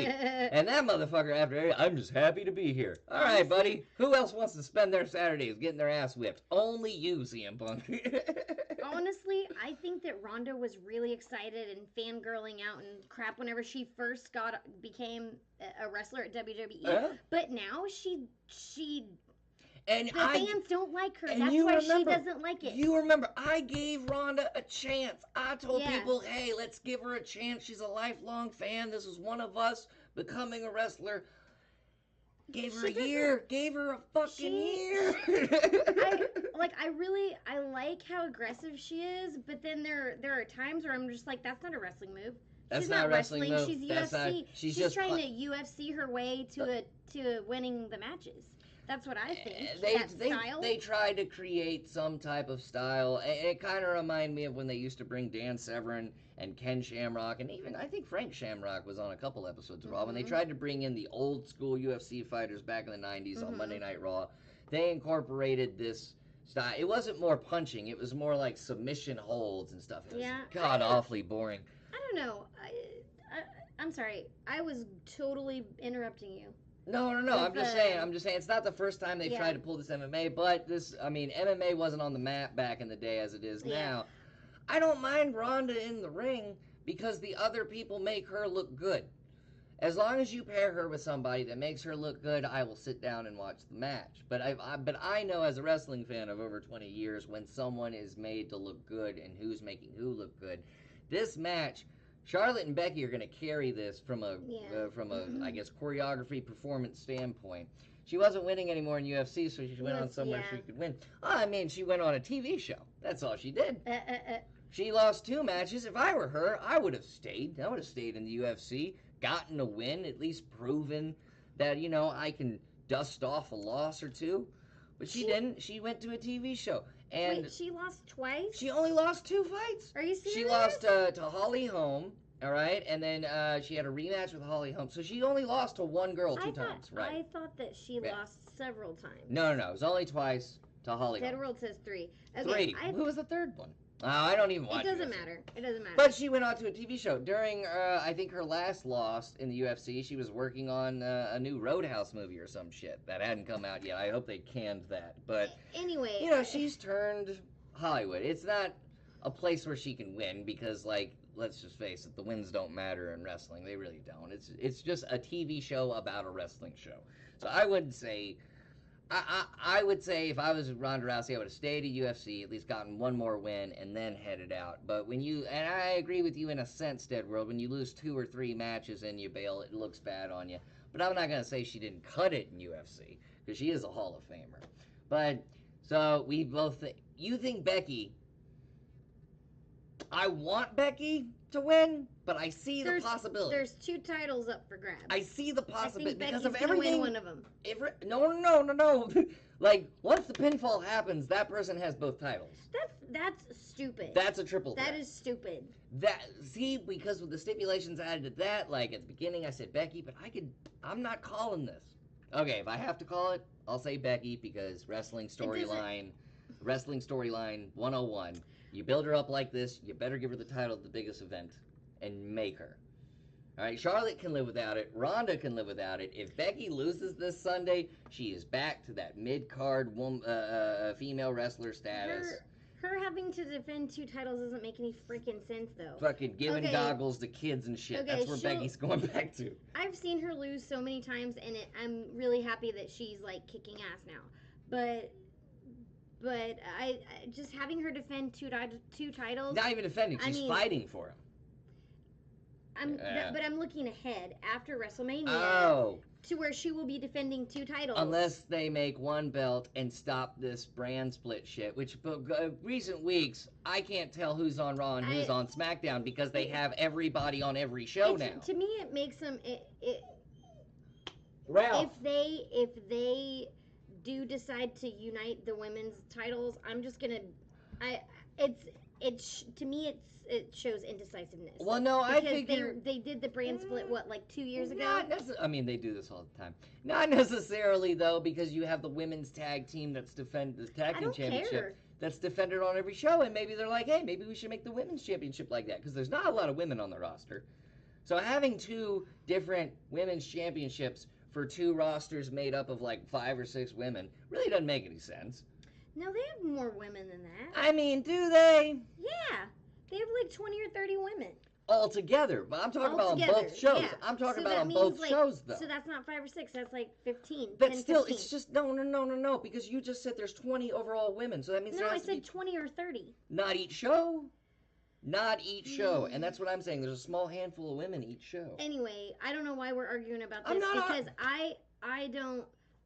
And that motherfucker after I'm just happy to be here. All right, buddy. Who else wants to spend their Saturdays getting their ass whipped? Only you, CM Punk. Honestly, I think that Ronda was really excited and fangirling out and crap whenever she first became a wrestler at WWE. But now she and the fans don't like her. and That's you why remember- she doesn't like it. You remember, I gave Ronda a chance. I told Yeah. people, hey, let's give her a chance. She's a lifelong fan. This is one of us becoming a wrestler. Gave her a year. Gave her a fucking year. I like how aggressive she is, but then there are times where I'm just like, that's not a wrestling move. That's She's not not a wrestling move. She's That's UFC. not- she's she's just trying pla- to UFC her way to winning the matches. That's what I think. They style. tried to create some type of style. It kind of reminded me of when they used to bring Dan Severn and Ken Shamrock, and even I think Frank Shamrock was on a couple episodes of Raw. When they tried to bring in the old school UFC fighters back in the 90s on Monday Night Raw, they incorporated this style. It wasn't more punching. It was more like submission holds and stuff. It was Yeah, god awfully boring. I don't know. I'm sorry. I was totally interrupting you. No. With I'm just the- saying. It's not the first time they've Yeah. tried to pull this MMA, but MMA wasn't on the map back in the day as it is Yeah. now. I don't mind Ronda in the ring because the other people make her look good. As long as you pair her with somebody that makes her look good, I will sit down and watch the match. But I know as a wrestling fan of over 20 years when someone is made to look good and who's making who look good. This match, Charlotte and Becky are going to carry this from a I guess choreography performance standpoint. She wasn't winning anymore in UFC, so she went on somewhere she could win. I mean, she went on a TV show. That's all she did. She lost 2 matches. If I were her, I would have stayed. I would have stayed in the UFC, gotten a win, at least proven that, I can dust off a loss or 2. But she didn't. She went to a TV show. And Wait, she lost twice? she only lost 2 fights. Are you serious? She lost to Holly Holm, all right? And then she had a rematch with Holly Holm. So she only lost to one girl 2 times, right? I thought that she Yeah. lost several times. No. It was only twice to Holly Dead Holm. World says 3. Okay, 3. Who was the third one? Oh, I don't even watch It doesn't UFC. matter. It doesn't matter. But she went on to a TV show. During, I think, her last loss in the UFC, she was working on a new Roadhouse movie or some shit that hadn't come out yet. I hope they canned that. But, anyway, she's turned Hollywood. It's not a place where she can win because, like, let's just face it, the wins don't matter in wrestling. They really don't. It's just a TV show about a wrestling show. So I would say... I would say if I was Ronda Rousey, I would have stayed at UFC, at least gotten one more win, and then headed out. But and I agree with you in a sense, Dead World, when you lose 2 or 3 matches and you bail, it looks bad on you. But I'm not going to say she didn't cut it in UFC, because she is a Hall of Famer. But, so, we both you think Becky... I want Becky to win, but I see the possibility. There's 2 titles up for grabs. I see the possibility because of Becky's gonna everything. win one of them. No. Like, once the pinfall happens, that person has both titles. That's stupid. That's a triple threat. That is stupid. Because with the stipulations added to that, like at the beginning I said Becky, but I'm not calling this. Okay, if I have to call it, I'll say Becky because wrestling storyline 101. You build her up like this, you better give her the title of the biggest event and make her. All right, Charlotte can live without it. Ronda can live without it. If Becky loses this Sunday, she is back to that mid-card female wrestler status. Her having to defend 2 titles doesn't make any freaking sense, though. Fucking giving goggles to kids and shit. Okay, That's where Becky's going back to. I've seen her lose so many times, and I'm really happy that she's, like, kicking ass now. But I just having her defend 2 titles... Not even defending. She's fighting for him. But I'm looking ahead after WrestleMania to where she will be defending 2 titles. Unless they make one belt and stop this brand split shit, which recent weeks, I can't tell who's on Raw and who's on SmackDown because they have everybody on every show now. To me, it makes them... Ralph. If they do decide to unite the women's titles, I'm just gonna... To me, it shows indecisiveness. Well, no, I figure they did the brand split like 2 years ago. They do this all the time. Not necessarily though, because you have the women's tag team that's defend the tag team championship that's defended on every show, and maybe they're like, hey, maybe we should make the women's championship like that because there's not a lot of women on the roster. So having 2 different women's championships for 2 rosters made up of like 5 or 6 women really doesn't make any sense. No, they have more women than that. I mean, do they? Yeah. They have like 20 or 30 women. All together. But I'm talking about on both shows. Yeah. I'm talking about on both shows, though. So that's not 5 or 6. That's like 15. But 10, still, 15. it's just, no. Because you just said there's 20 overall women. So that means no, I said 20 or 30. Not each show. Not each show. And that's what I'm saying. There's a small handful of women each show. Anyway, I don't know why we're arguing about this. Because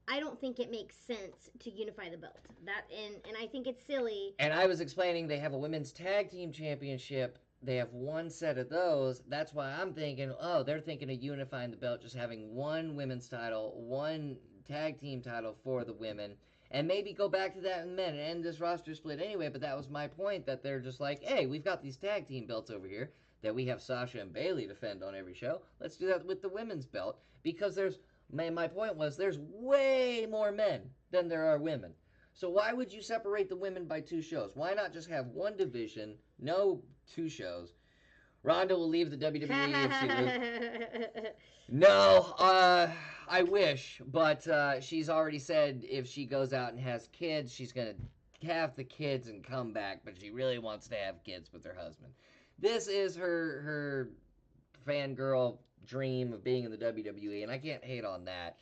I don't think it makes sense to unify the belt. And I think it's silly. And I was explaining they have a women's tag team championship. They have one set of those. That's why I'm thinking, they're thinking of unifying the belt, just having one women's title, one tag team title for the women, and maybe go back to that in a minute and end this roster split anyway. But that was my point, that they're just like, hey, we've got these tag team belts over here that we have Sasha and Bayley defend on every show. Let's do that with the women's belt, because my point was there's way more men than there are women. So why would you separate the women by 2 shows? Why not just have one division, no 2 shows? Ronda will leave the WWE if she was... No, I wish, but she's already said if she goes out and has kids, she's going to have the kids and come back, but she really wants to have kids with her husband. This is her fangirl dream of being in the WWE, and I can't hate on that.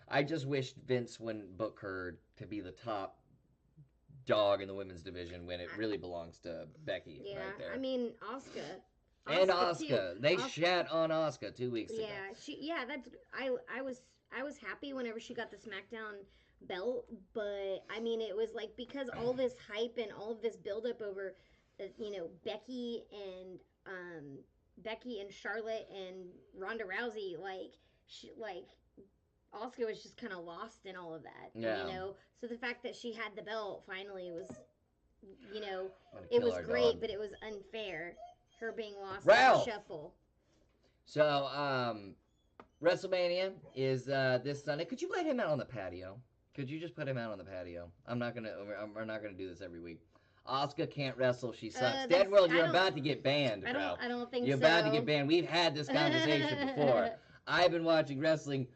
I just wish Vince wouldn't book her to be the top dog in the women's division when it really belongs to Becky right there. I mean, Asuka. And Asuka. They Asuka. shat on Asuka 2 weeks ago. That's I was happy whenever she got the SmackDown belt, but I mean it was like because all this hype and all of this buildup over Becky and Charlotte and Ronda Rousey, like Asuka was just kind of lost in all of that. Yeah. So the fact that she had the belt finally was, it was great, dog. but it was unfair. Her being lost Ralph! in the shuffle. So, WrestleMania is this Sunday. Could you let him out on the patio? Could you just put him out on the patio? We're not gonna do this every week. Asuka can't wrestle. She sucks. Dead World, you're about to get banned, bro. I don't think You're so. about to get banned. We've had this conversation before. I've been watching wrestling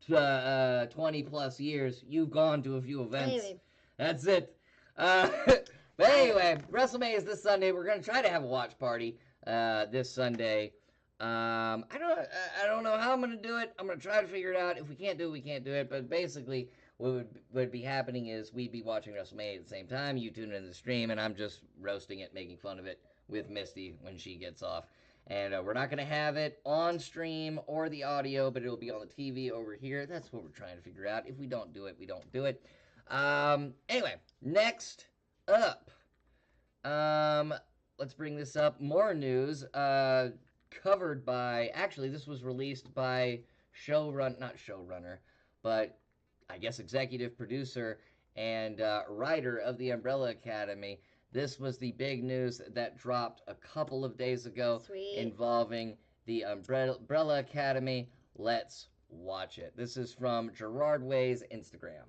20 plus years. You've gone to a few events. Anyway. That's it. But anyway, WrestleMania is this Sunday. We're gonna try to have a watch party this Sunday. I don't know how I'm gonna do it. I'm gonna try to figure it out. If we can't do it, we can't do it. But basically, what would be happening is we'd be watching WrestleMania at the same time. You tune in the stream, and I'm just roasting it, making fun of it with Misty when she gets off. And we're not gonna have it on stream or the audio, but it'll be on the TV over here. That's what we're trying to figure out. If we don't do it, we don't do it. Anyway, next up, let's bring this up. More news, covered by, actually, this was released by not showrunner, but I guess executive producer and writer of the Umbrella Academy. This was the big news that dropped a couple of days ago. Sweet. Involving the Umbrella Academy. Let's watch it. This is from Gerard Way's Instagram.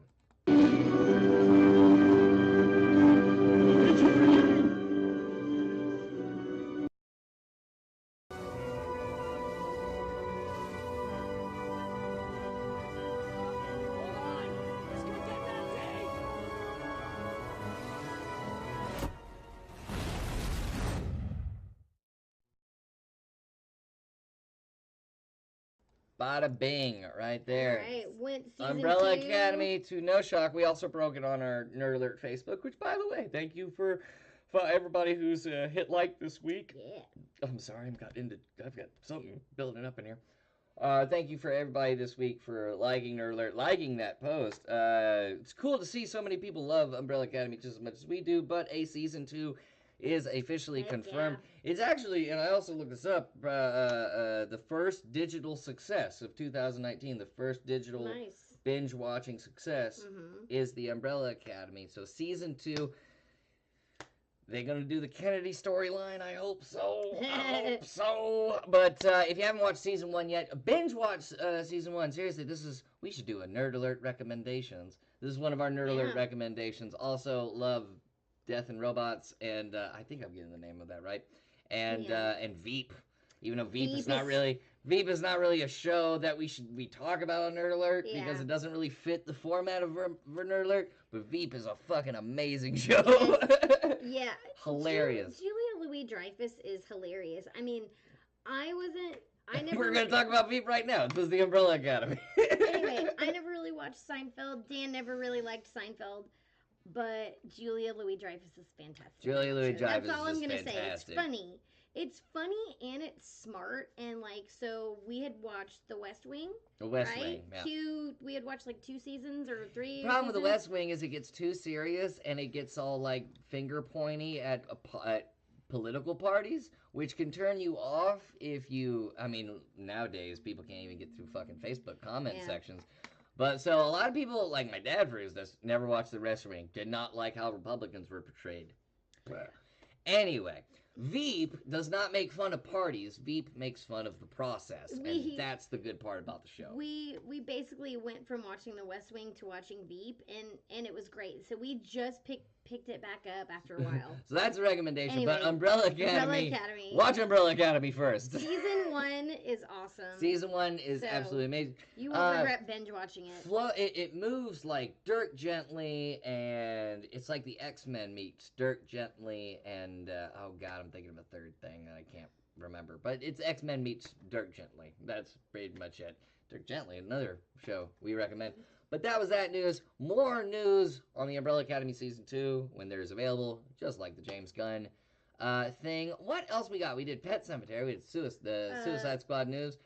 Bada bing, right there. All right, went season Umbrella 2. Academy to No Shock. We also broke it on our Nerd Alert Facebook, which, by the way, thank you for everybody who's hit like this week. Yeah. I'm sorry, I've got something building up in here. Thank you for everybody this week for liking Nerd Alert, liking that post. It's cool to see so many people love Umbrella Academy just as much as we do, but a season 2 is officially Heck confirmed. yeah. It's actually, and I also looked this up, the first digital success of 2019, the first digital Nice. binge-watching success is the Umbrella Academy. So season 2, they're going to do the Kennedy storyline. I hope so. I hope so. But if you haven't watched season 1 yet, binge watch season 1. Seriously, we should do a Nerd Alert recommendations. This is one of our Nerd Alert recommendations. Also, love Death and Robots, and I think I'm getting the name of that right. And Veep, even though Veep is not really a show that we talk about on Nerd Alert because it doesn't really fit the format of Nerd Alert. But Veep is a fucking amazing show. Yeah, Hilarious. Julia Louis-Dreyfus is hilarious. I mean, I never. We're gonna talk about Veep right now. This is the Umbrella Academy. Anyway, I never really watched Seinfeld. Dan never really liked Seinfeld. But Julia Louis-Dreyfus is fantastic. Julia Louis-Dreyfus That's all is I'm gonna fantastic. say. It's funny. It's funny and it's smart. And so we had watched The West Wing. The West right? Wing, yeah. We had watched 2 seasons or 3. The problem with The West Wing is it gets too serious and it gets all finger pointy at political parties, which can turn you off if you. I mean, nowadays people can't even get through fucking Facebook comment sections. But so a lot of people, like my dad, for instance, never watched The West Wing. Did not like how Republicans were portrayed. Anyway, Veep does not make fun of parties. Veep makes fun of the process, and that's the good part about the show. We basically went from watching The West Wing to watching Veep, and it was great. So we just picked it back up after a while. So that's a recommendation. Anyway, but Umbrella Academy, watch Umbrella Academy first. Season 1 is awesome. Season 1 is absolutely amazing. You won't regret binge watching it. It moves like Dirk Gently, and it's like the X-Men meets Dirk Gently, and oh god, I'm thinking of a third thing that I can't remember. But it's X-Men meets Dirk Gently. That's pretty much it. Dirk Gently, another show we recommend. But that was that news. More news on the Umbrella Academy Season 2 when there's available, just like the James Gunn thing. What else we got? We did Pet Sematary. We did Suicide Squad news.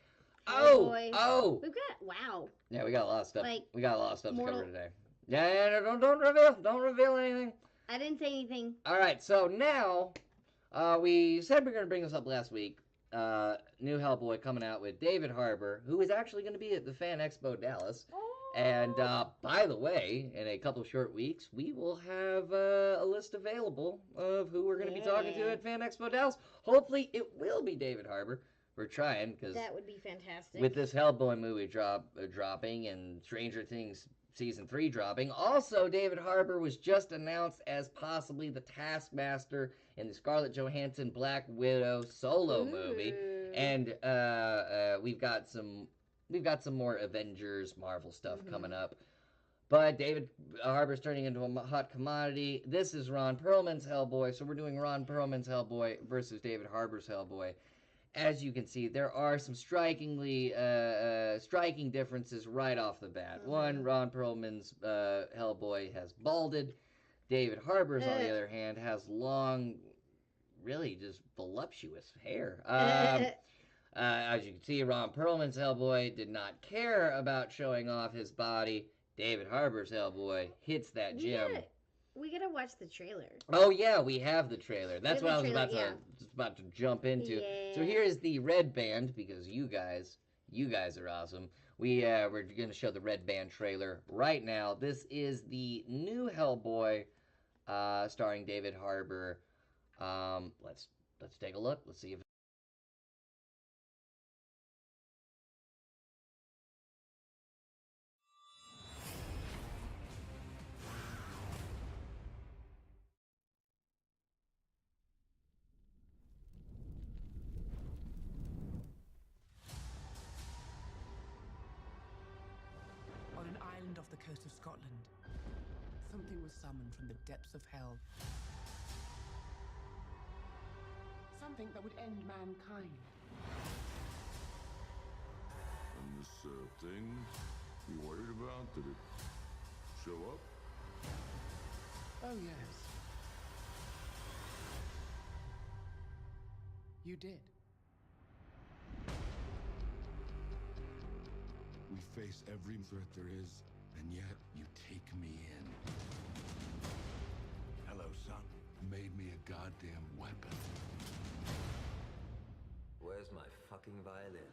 Oh! We've got, wow. Yeah, we got a lot of stuff. We got a lot of stuff to cover today. Yeah, don't reveal anything. I didn't say anything. All right, so now, we said we were going to bring this up last week. New Hellboy coming out with David Harbour, who is actually going to be at the Fan Expo Dallas. Oh. And by the way, in a couple short weeks, we will have a list available of who we're going to be talking to at Fan Expo Dallas. Hopefully, it will be David Harbour. We're trying, because that would be fantastic. With this Hellboy movie dropping and Stranger Things Season 3 dropping. Also, David Harbour was just announced as possibly the Taskmaster in the Scarlett Johansson Black Widow solo movie. And we've got some more Avengers, Marvel stuff coming up. But David Harbour's turning into a hot commodity. This is Ron Perlman's Hellboy, so we're doing Ron Perlman's Hellboy versus David Harbour's Hellboy. As you can see, there are some striking differences right off the bat. One, Ron Perlman's Hellboy has balded. David Harbour's, on the other hand, has long, really just voluptuous hair. As you can see, Ron Perlman's Hellboy did not care about showing off his body. David Harbour's Hellboy hits that gym. We gotta watch the trailer. Oh yeah, we have the trailer. That's what I was about to jump into. Yeah. So here is the Red Band, because you guys are awesome. We're gonna show the Red Band trailer right now. This is the new Hellboy, starring David Harbour. Let's take a look. Let's see if. Off the coast of Scotland, something was summoned from the depths of hell. Something that would end mankind. And this thing you worried about, did it show up? Oh yes. You did. We face every threat there is, and yet you take me in. Hello, son. Made me a goddamn weapon. Where's my fucking violin?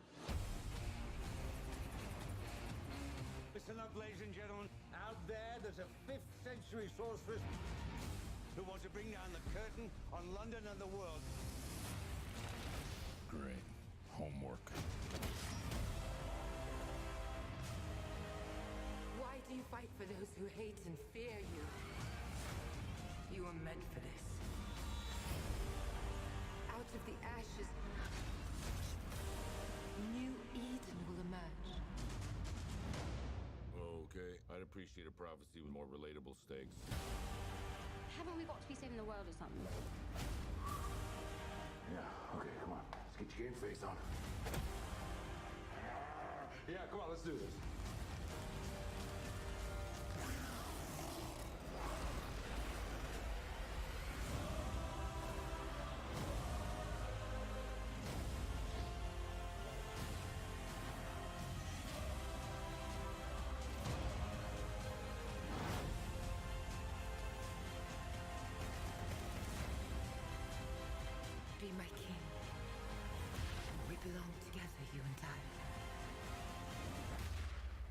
Listen up, ladies and gentlemen. Out there's a 5th century sorceress who wants to bring down the curtain on London and the world. Great. Homework. Why do you fight for those who hate and fear you? You were meant for this. Out of the ashes, new Eden will emerge. Okay, I'd appreciate a prophecy with more relatable stakes. Haven't we got to be saving the world or something? Yeah, okay, come on. Let's get your game face on. Yeah, come on, let's do this. Be my king. We belong together, you and I.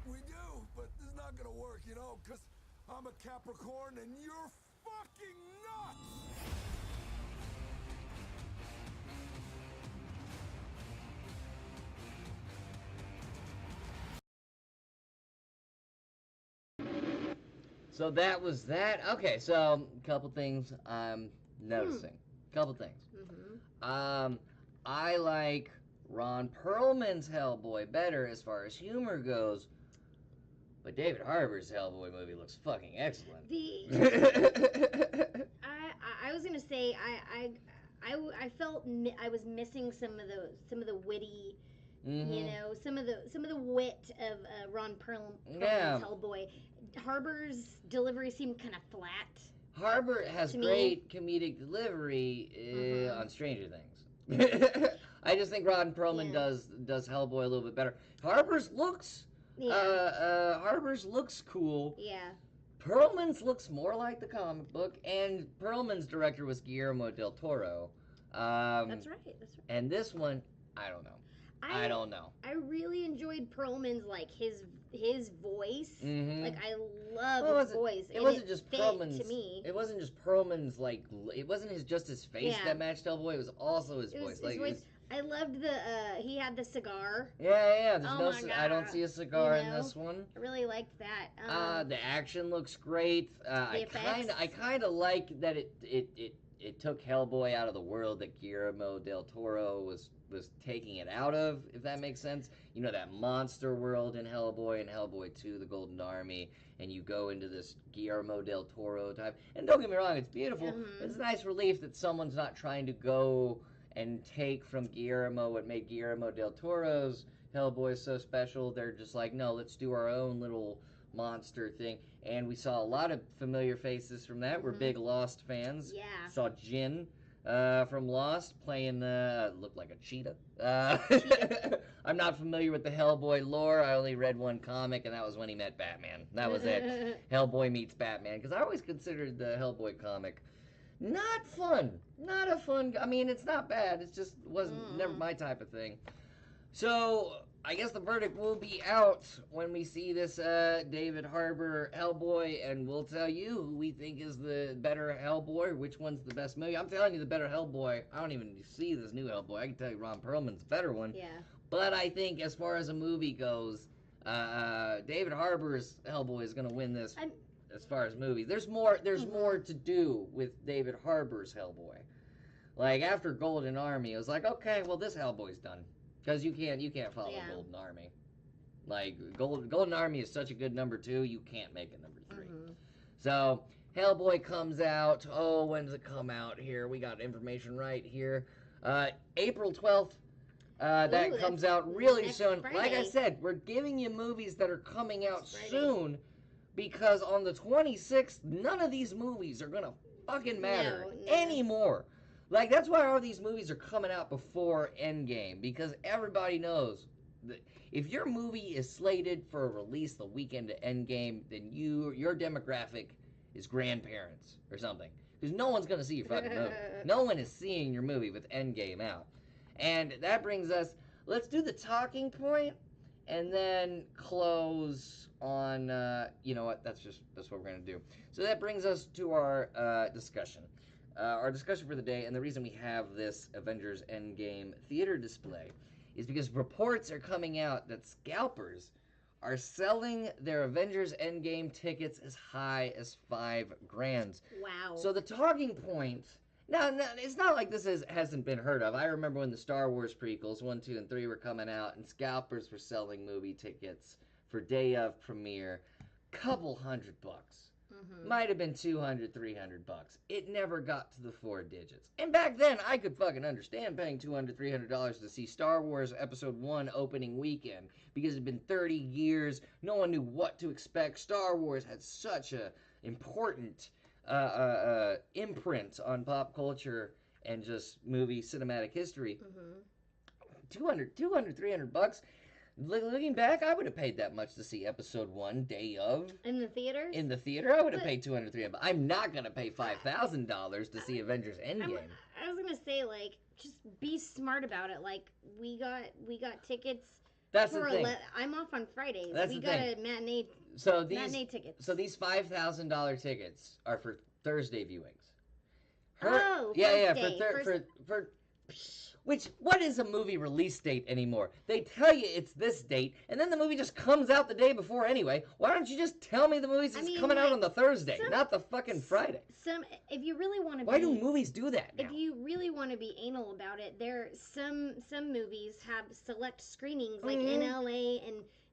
We do, but this is not gonna work, you know, because I'm a Capricorn and you're fucking nuts! So that was that. Okay, so a couple things I'm noticing. Couple things. I like Ron Perlman's Hellboy better as far as humor goes, but David Harbour's Hellboy movie looks fucking excellent. I was gonna say I felt I was missing some of the witty, you know, some of the wit of Ron Perlman's Hellboy. Harbour's delivery seemed kind of flat. Harbour has great comedic delivery on Stranger Things. I just think Ron Perlman does Hellboy a little bit better. Harbour's looks cool. Yeah. Perlman's looks more like the comic book, and Perlman's director was Guillermo del Toro. That's right. And this one, I don't know. I don't know. I really enjoyed Perlman's his voice. Like I love his voice. It wasn't just Perlman's. To me. It wasn't just Perlman's it wasn't just his face that matched Hellboy. It was also his voice. His voice. I loved he had the cigar. Yeah. There's I don't see a cigar in this one. I really liked that. The action looks great. I kind of like that it took Hellboy out of the world that Guillermo del Toro was taking it out of, if that makes sense. You know, that monster world in Hellboy and Hellboy 2, The Golden Army, and you go into this Guillermo del Toro type. And don't get me wrong, it's beautiful. It's a nice relief that someone's not trying to go and take from Guillermo what made Guillermo del Toro's Hellboy so special. They're just like, no, let's do our own little monster thing. And we saw a lot of familiar faces from that. We're big Lost fans. Yeah. Saw Jin from Lost playing looked like a cheetah. I'm not familiar with the Hellboy lore. I only read one comic, and that was when he met Batman. That was it. Hellboy meets Batman. Because I always considered the Hellboy comic not fun. Not a fun. I mean, it's not bad. It just wasn't never my type of thing. So I guess the verdict will be out when we see this David Harbour Hellboy, and we'll tell you who we think is the better Hellboy, which one's the best movie. I'm telling you the better Hellboy. I don't even see this new Hellboy. I can tell you Ron Perlman's the better one. Yeah. But I think as far as a movie goes, David Harbour's Hellboy is going to win this. As far as movies, there's more to do with David Harbour's Hellboy. Like after Golden Army, it was like, okay, well this Hellboy's done. Because you can't follow Golden Army. Like, Golden Army is such a good number 2, you can't make it number 3. So, Hellboy comes out. Oh, when does it come out here? We got information right here. April 12th. That comes out really soon. Friday. Like I said, we're giving you movies that are coming out soon. Because on the 26th, none of these movies are going to fucking matter anymore. Like, that's why all these movies are coming out before Endgame, because everybody knows that if your movie is slated for a release the weekend of Endgame, then your demographic is grandparents or something. Because no one's going to see your fucking movie. No one is seeing your movie with Endgame out. And that brings us, let's do the talking point, and then close on, you know what, that's what we're going to do. So that brings us to our discussion. Our discussion for the day, and the reason we have this Avengers Endgame theater display is because reports are coming out that scalpers are selling their Avengers Endgame tickets as high as $5,000. Wow. So the talking point, now it's not like this hasn't been heard of. I remember when the Star Wars prequels 1, 2, and 3 were coming out, and scalpers were selling movie tickets for day of premiere, couple $100. Might have been $200, $300. It never got to the 4 digits. And back then, I could fucking understand paying $200, $300 to see Star Wars Episode 1 opening weekend. Because it had been 30 years, no one knew what to expect. Star Wars had such a important imprint on pop culture and just movie cinematic history. $200, $300. Looking back, I would have paid that much to see Episode 1 day of. In the theater? In the theater, I would have paid $200, $300. I'm not going to pay $5,000 to see Avengers Endgame. I was going to say, like, just be smart about it. Like, we got tickets. That's the thing. I'm off on Fridays. That's we the got thing. a matinee. So matinee tickets. So these $5,000 tickets are for Thursday viewings. First day. Which, what is a movie release date anymore? They tell you it's this date, and then the movie just comes out the day before anyway. Why don't you just tell me the movie's coming out on the Thursday, not the fucking Friday? If you really want to Why do movies do that now? If you really want to be anal about it, some movies have select screenings, like in LA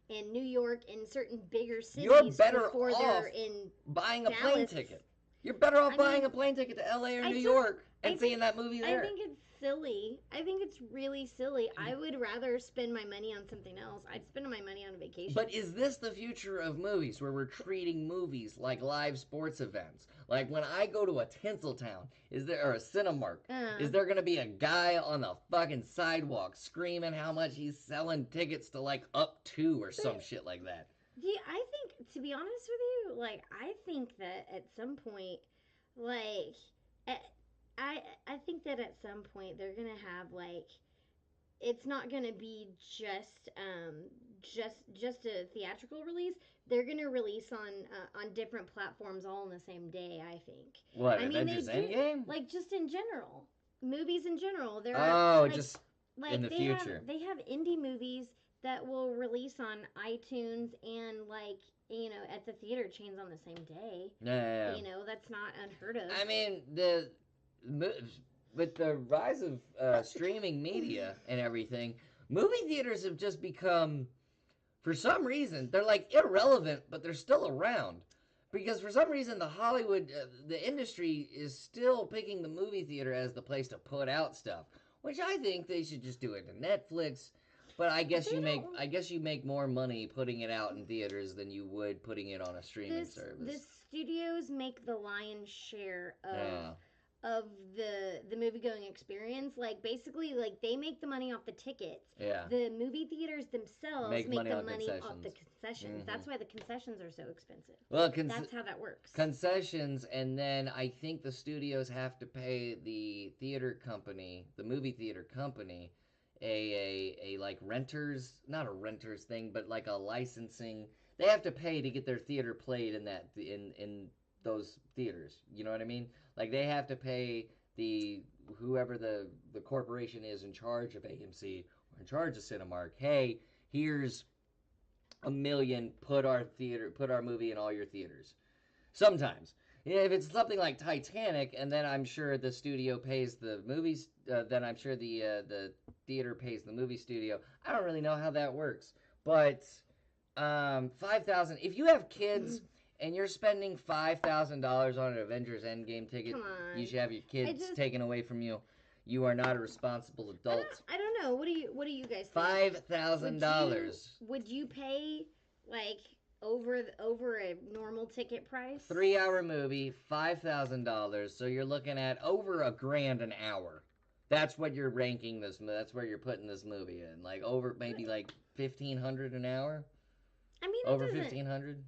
and New York and certain bigger cities. You're better before off they're in buying a Dallas. plane ticket. You're better off buying a plane ticket to LA or New York and seeing that movie there. I think it's silly. I think it's really silly. I would rather spend my money on something else. I'd spend my money on a vacation. But is this the future of movies, where we're treating movies like live sports events? Like when I go to a Tinseltown, or a Cinemark, is there gonna be a guy on the fucking sidewalk screaming how much he's selling tickets to like Up 2 or some shit like that? Yeah, I think, to be honest with you, like, I think that at some point, like, I think that at some point they're gonna have, like, it's not gonna be just a theatrical release. They're gonna release on different platforms all on the same day, I think. What, Avengers Endgame? Like, just in general. Movies in general. There are, like, just in the future. They have indie movies that will release on iTunes and, like, you know, at the theater chains on the same day. Yeah. You know, that's not unheard of. I mean, with the rise of streaming media and everything, movie theaters have just become, for some reason, they're like irrelevant, but they're still around. Because for some reason, the industry is still picking the movie theater as the place to put out stuff, which I think they should just do it to Netflix. But I guess you make more money putting it out in theaters than you would putting it on a streaming service. The studios make the lion's share of the movie going experience. Like, basically, like, they make the money off the tickets. Yeah. The movie theaters themselves make the money off the concessions. Mm-hmm. That's why the concessions are so expensive. Well, that's how that works. Concessions, and then I think the studios have to pay the movie theater company, a like renters, not a renters thing, but like a licensing. They have to pay to get their theater played in those theaters. You know what I mean? Like, they have to pay whoever the corporation is in charge of AMC or in charge of Cinemark. Hey, here's $1 million. Put our movie in all your theaters. Sometimes. If it's something like Titanic, and then I'm sure the studio pays the movies, then I'm sure the theater pays the movie studio. I don't really know how that works, but $5,000. If you have kids and you're spending $5,000 on an Avengers Endgame ticket, you should have your kids taken away from you. You are not a responsible adult. I don't know. What do you guys think? $5,000. Would you pay like over a normal ticket price? 3-hour movie, $5,000. So you're looking at over $1,000 an hour. That's what you're ranking this. That's where you're putting this movie in. Like over maybe like $1,500 an hour. I mean, over 1,500.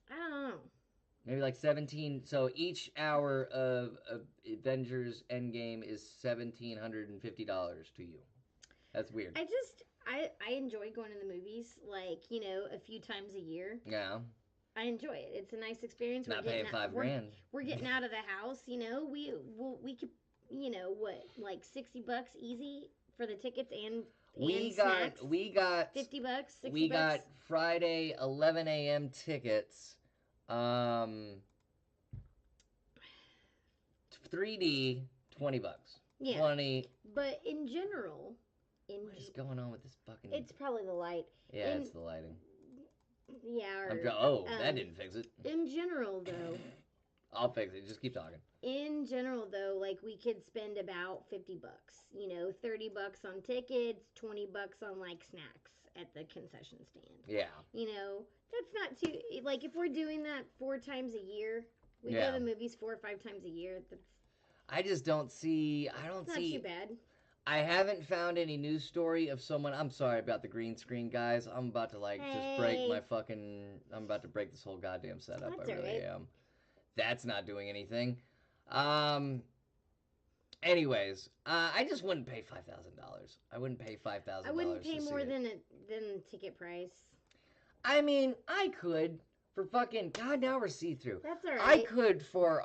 I don't know. Maybe like 17. So each hour of Avengers Endgame is $1,750 to you. That's weird. I enjoy going to the movies, like, you know, a few times a year. Yeah. I enjoy it. It's a nice experience. Not paying $5,000. We're getting out of the house, you know. We could, you know, what, like $60 easy for the tickets and snacks? We got $50, $60. We got Friday 11 a.m. tickets. 3D, $20. Yeah. 20. But in general, what is going on with this fucking? It's probably the light. Yeah, it's the lighting. Yeah. That didn't fix it. In general, though. I'll fix it. Just keep talking. In general, though, like, we could spend about $50. You know, $30 on tickets, $20 on like snacks at the concession stand. Yeah. You know, that's not too, like, if we're doing that 4 times a year, we go to the movies 4 or 5 times a year. I just don't see. It's not too bad. I haven't found any news story of someone. I'm sorry about the green screen, guys. I'm about to just break my fucking. I'm about to break this whole goddamn setup. That's I really am. That's not doing anything. Anyways, I just wouldn't pay $5,000. I wouldn't pay $5,000. I wouldn't pay more than ticket price. I mean, I could for fucking God. Now we're see through. That's alright. I could for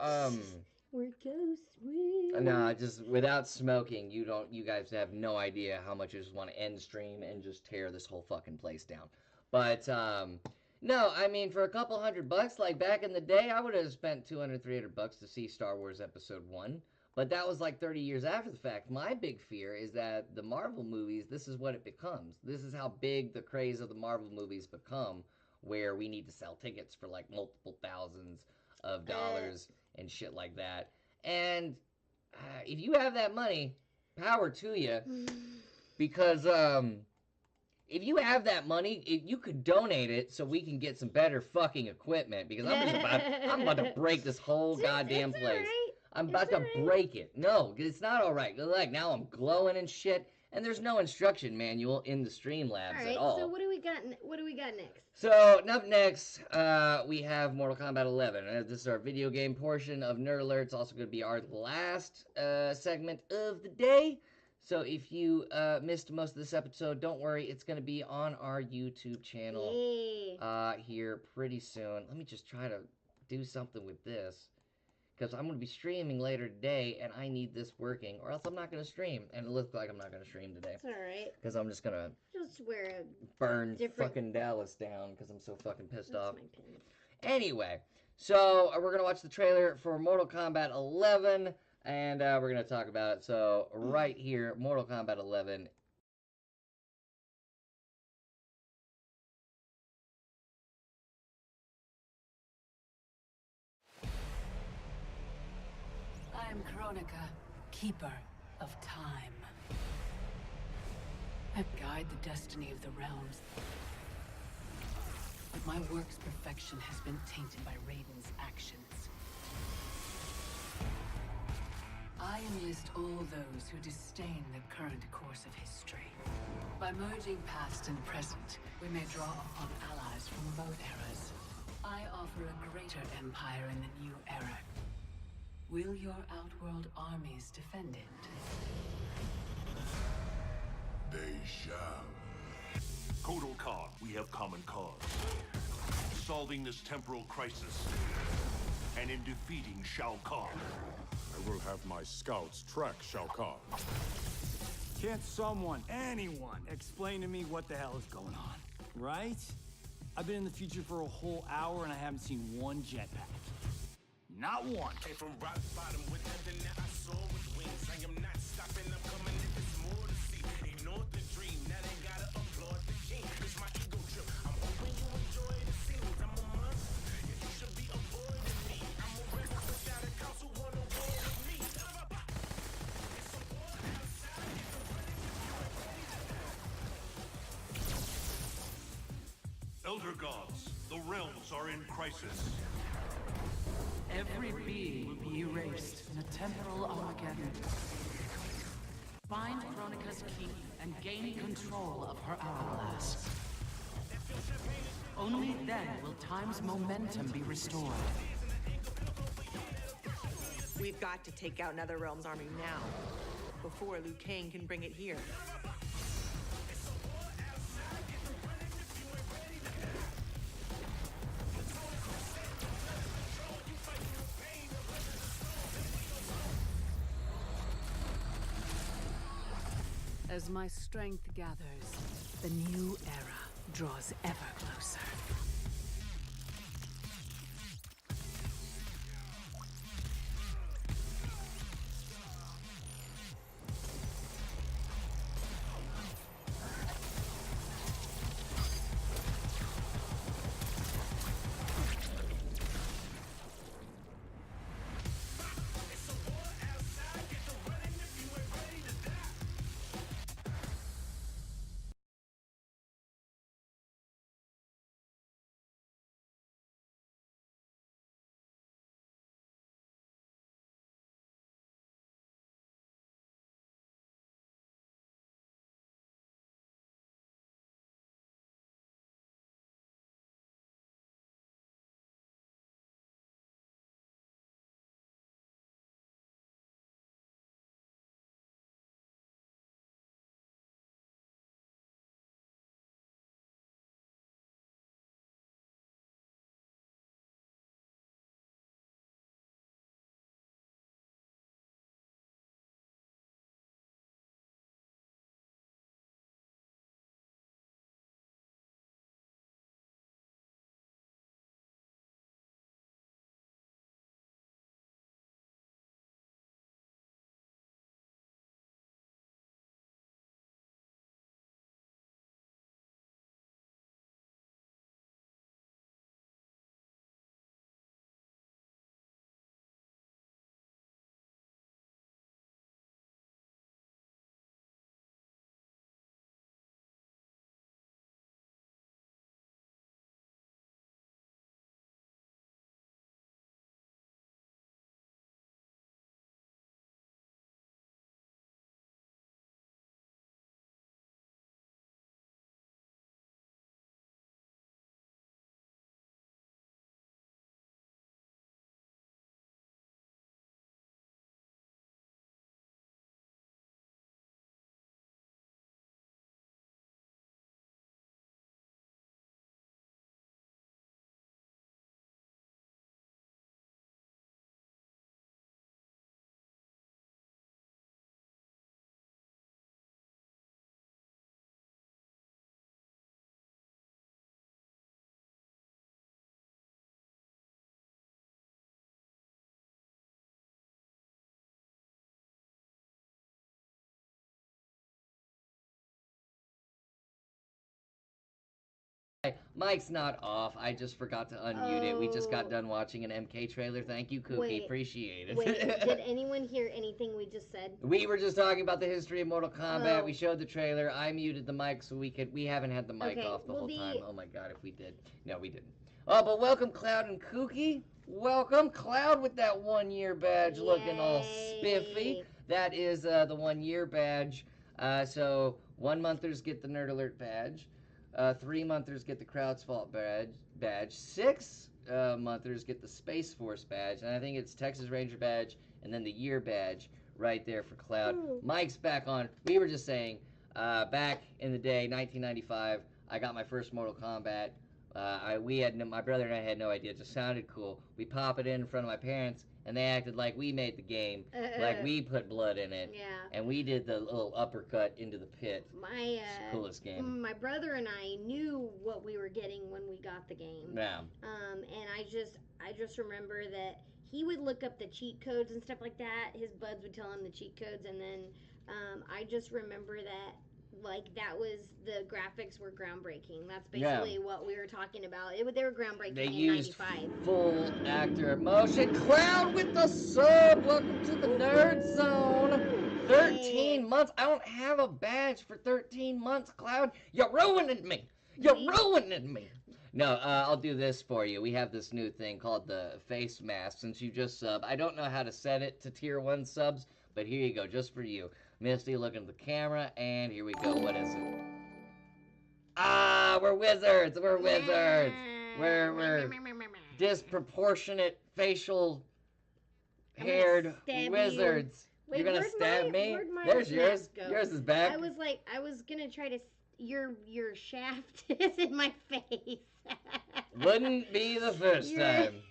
We're ghost. No, just without smoking, you guys have no idea how much I just want to end stream and just tear this whole fucking place down. But, no, I mean, for a couple $100, like back in the day, I would have spent $200-300 to see Star Wars Episode 1. But that was like 30 years after the fact. My big fear is that the Marvel movies, this is what it becomes. This is how big the craze of the Marvel movies become, where we need to sell tickets for like multiple thousands of dollars and shit like that. And if you have that money, power to you. Because if you have that money, if you could donate it so we can get some better fucking equipment. Because I'm about to break this whole goddamn place. Right. I'm about to break it. No, it's not all right. Like, now I'm glowing and shit, and there's no instruction manual in the Streamlabs at all. So what do we got? What do we got next? So up next, we have Mortal Kombat 11. This is our video game portion of Nerd Alert. It's also going to be our last segment of the day. So if you missed most of this episode, don't worry. It's going to be on our YouTube channel here pretty soon. Let me just try to do something with this, because I'm going to be streaming later today, and I need this working, or else I'm not going to stream. And it looks like I'm not going to stream today. It's alright. Because I'm just going to wear a burn different... fucking Dallas down, because I'm so fucking pissed That's off. my pin. Anyway, so we're going to watch the trailer for Mortal Kombat 11, and we're going to talk about it. So right here, Mortal Kombat 11. I am Kronika, Keeper of Time. I guide the destiny of the realms. But my work's perfection has been tainted by Raiden's actions. I enlist all those who disdain the current course of history. By merging past and present, we may draw upon allies from both eras. I offer a greater empire in the new era. Will your Outworld armies defend it? They shall. Kotal Khan, we have common cause. Solving this temporal crisis, and in defeating Shao Kahn. I will have my scouts track Shao Kahn. Can't someone, anyone, explain to me what the hell is going on? Right? I've been in the future for a whole hour and I haven't seen one jetpack. Not one. Came from rock bottom with nothing that I saw with wings. I am not stopping, I'm coming if there's more to see. Ignore the dream, now they gotta applaud the king. It's my ego trip. I'm hoping you enjoy the scenes. I'm a monster. Yeah, you should be avoiding me. I'm a rest without a council wanna war with me. It's a war outside. Elder gods, the realms are in crisis. Every being will be erased in a temporal Armageddon. Find Kronika's key and gain control of her hourglass. Only then will time's momentum be restored. We've got to take out Netherrealm's army now, before Liu Kang can bring it here. As my strength gathers, the new era draws ever closer. Mike's not off. I just forgot to unmute it. We just got done watching an MK trailer. Thank you, Kookie. Wait, Appreciate it. Wait, did anyone hear anything we just said? We were just talking about the history of Mortal Kombat. Oh. We showed the trailer. I muted the mic so we haven't had the mic Okay, off the well, whole the- time. Oh my god, if we did. No, we didn't. Oh, but welcome Cloud and Kookie. Welcome Cloud with that 1 year badge looking all spiffy. That is the 1 year badge. So 1 monthers get the Nerd Alert badge. 3 monthers get the Crowd's Fault badge. 6 monthers get the Space Force badge. And I think it's Texas Ranger badge and then the year badge right there for Cloud. Mike's back on. We were just saying, back in the day, 1995, I got my first Mortal Kombat. My brother and I had no idea. It just sounded cool. We pop it in front of my parents, and they acted like we made the game, like we put blood in it. Yeah. And we did the little uppercut into the pit. My Coolest game. My brother and I knew what we were getting when we got the game. Yeah. And I just remember that he would look up the cheat codes and stuff like that. His buds would tell him the cheat codes, and then I just remember that. Like, that was, the graphics were groundbreaking. That's basically what we were talking about. They were groundbreaking They in used 95. full actor motion. Cloud with the sub. Welcome to the Nerd Zone. 13 months. I don't have a badge for 13 months, Cloud. You're ruining me. You're ruining me. No, I'll do this for you. We have this new thing called the face mask. Since you just sub, I don't know how to set it to tier 1 subs, but here you go, just for you. Misty, looking at the camera, and here we go. What is it? Ah, we're wizards. We're wizards. We're disproportionate facial haired stab wizards. you. Wait, You're gonna where'd stab my- me? where'd my There's yours. mask go? Yours is back. I was gonna try to. Your shaft is in my face. Wouldn't be the first You're- time.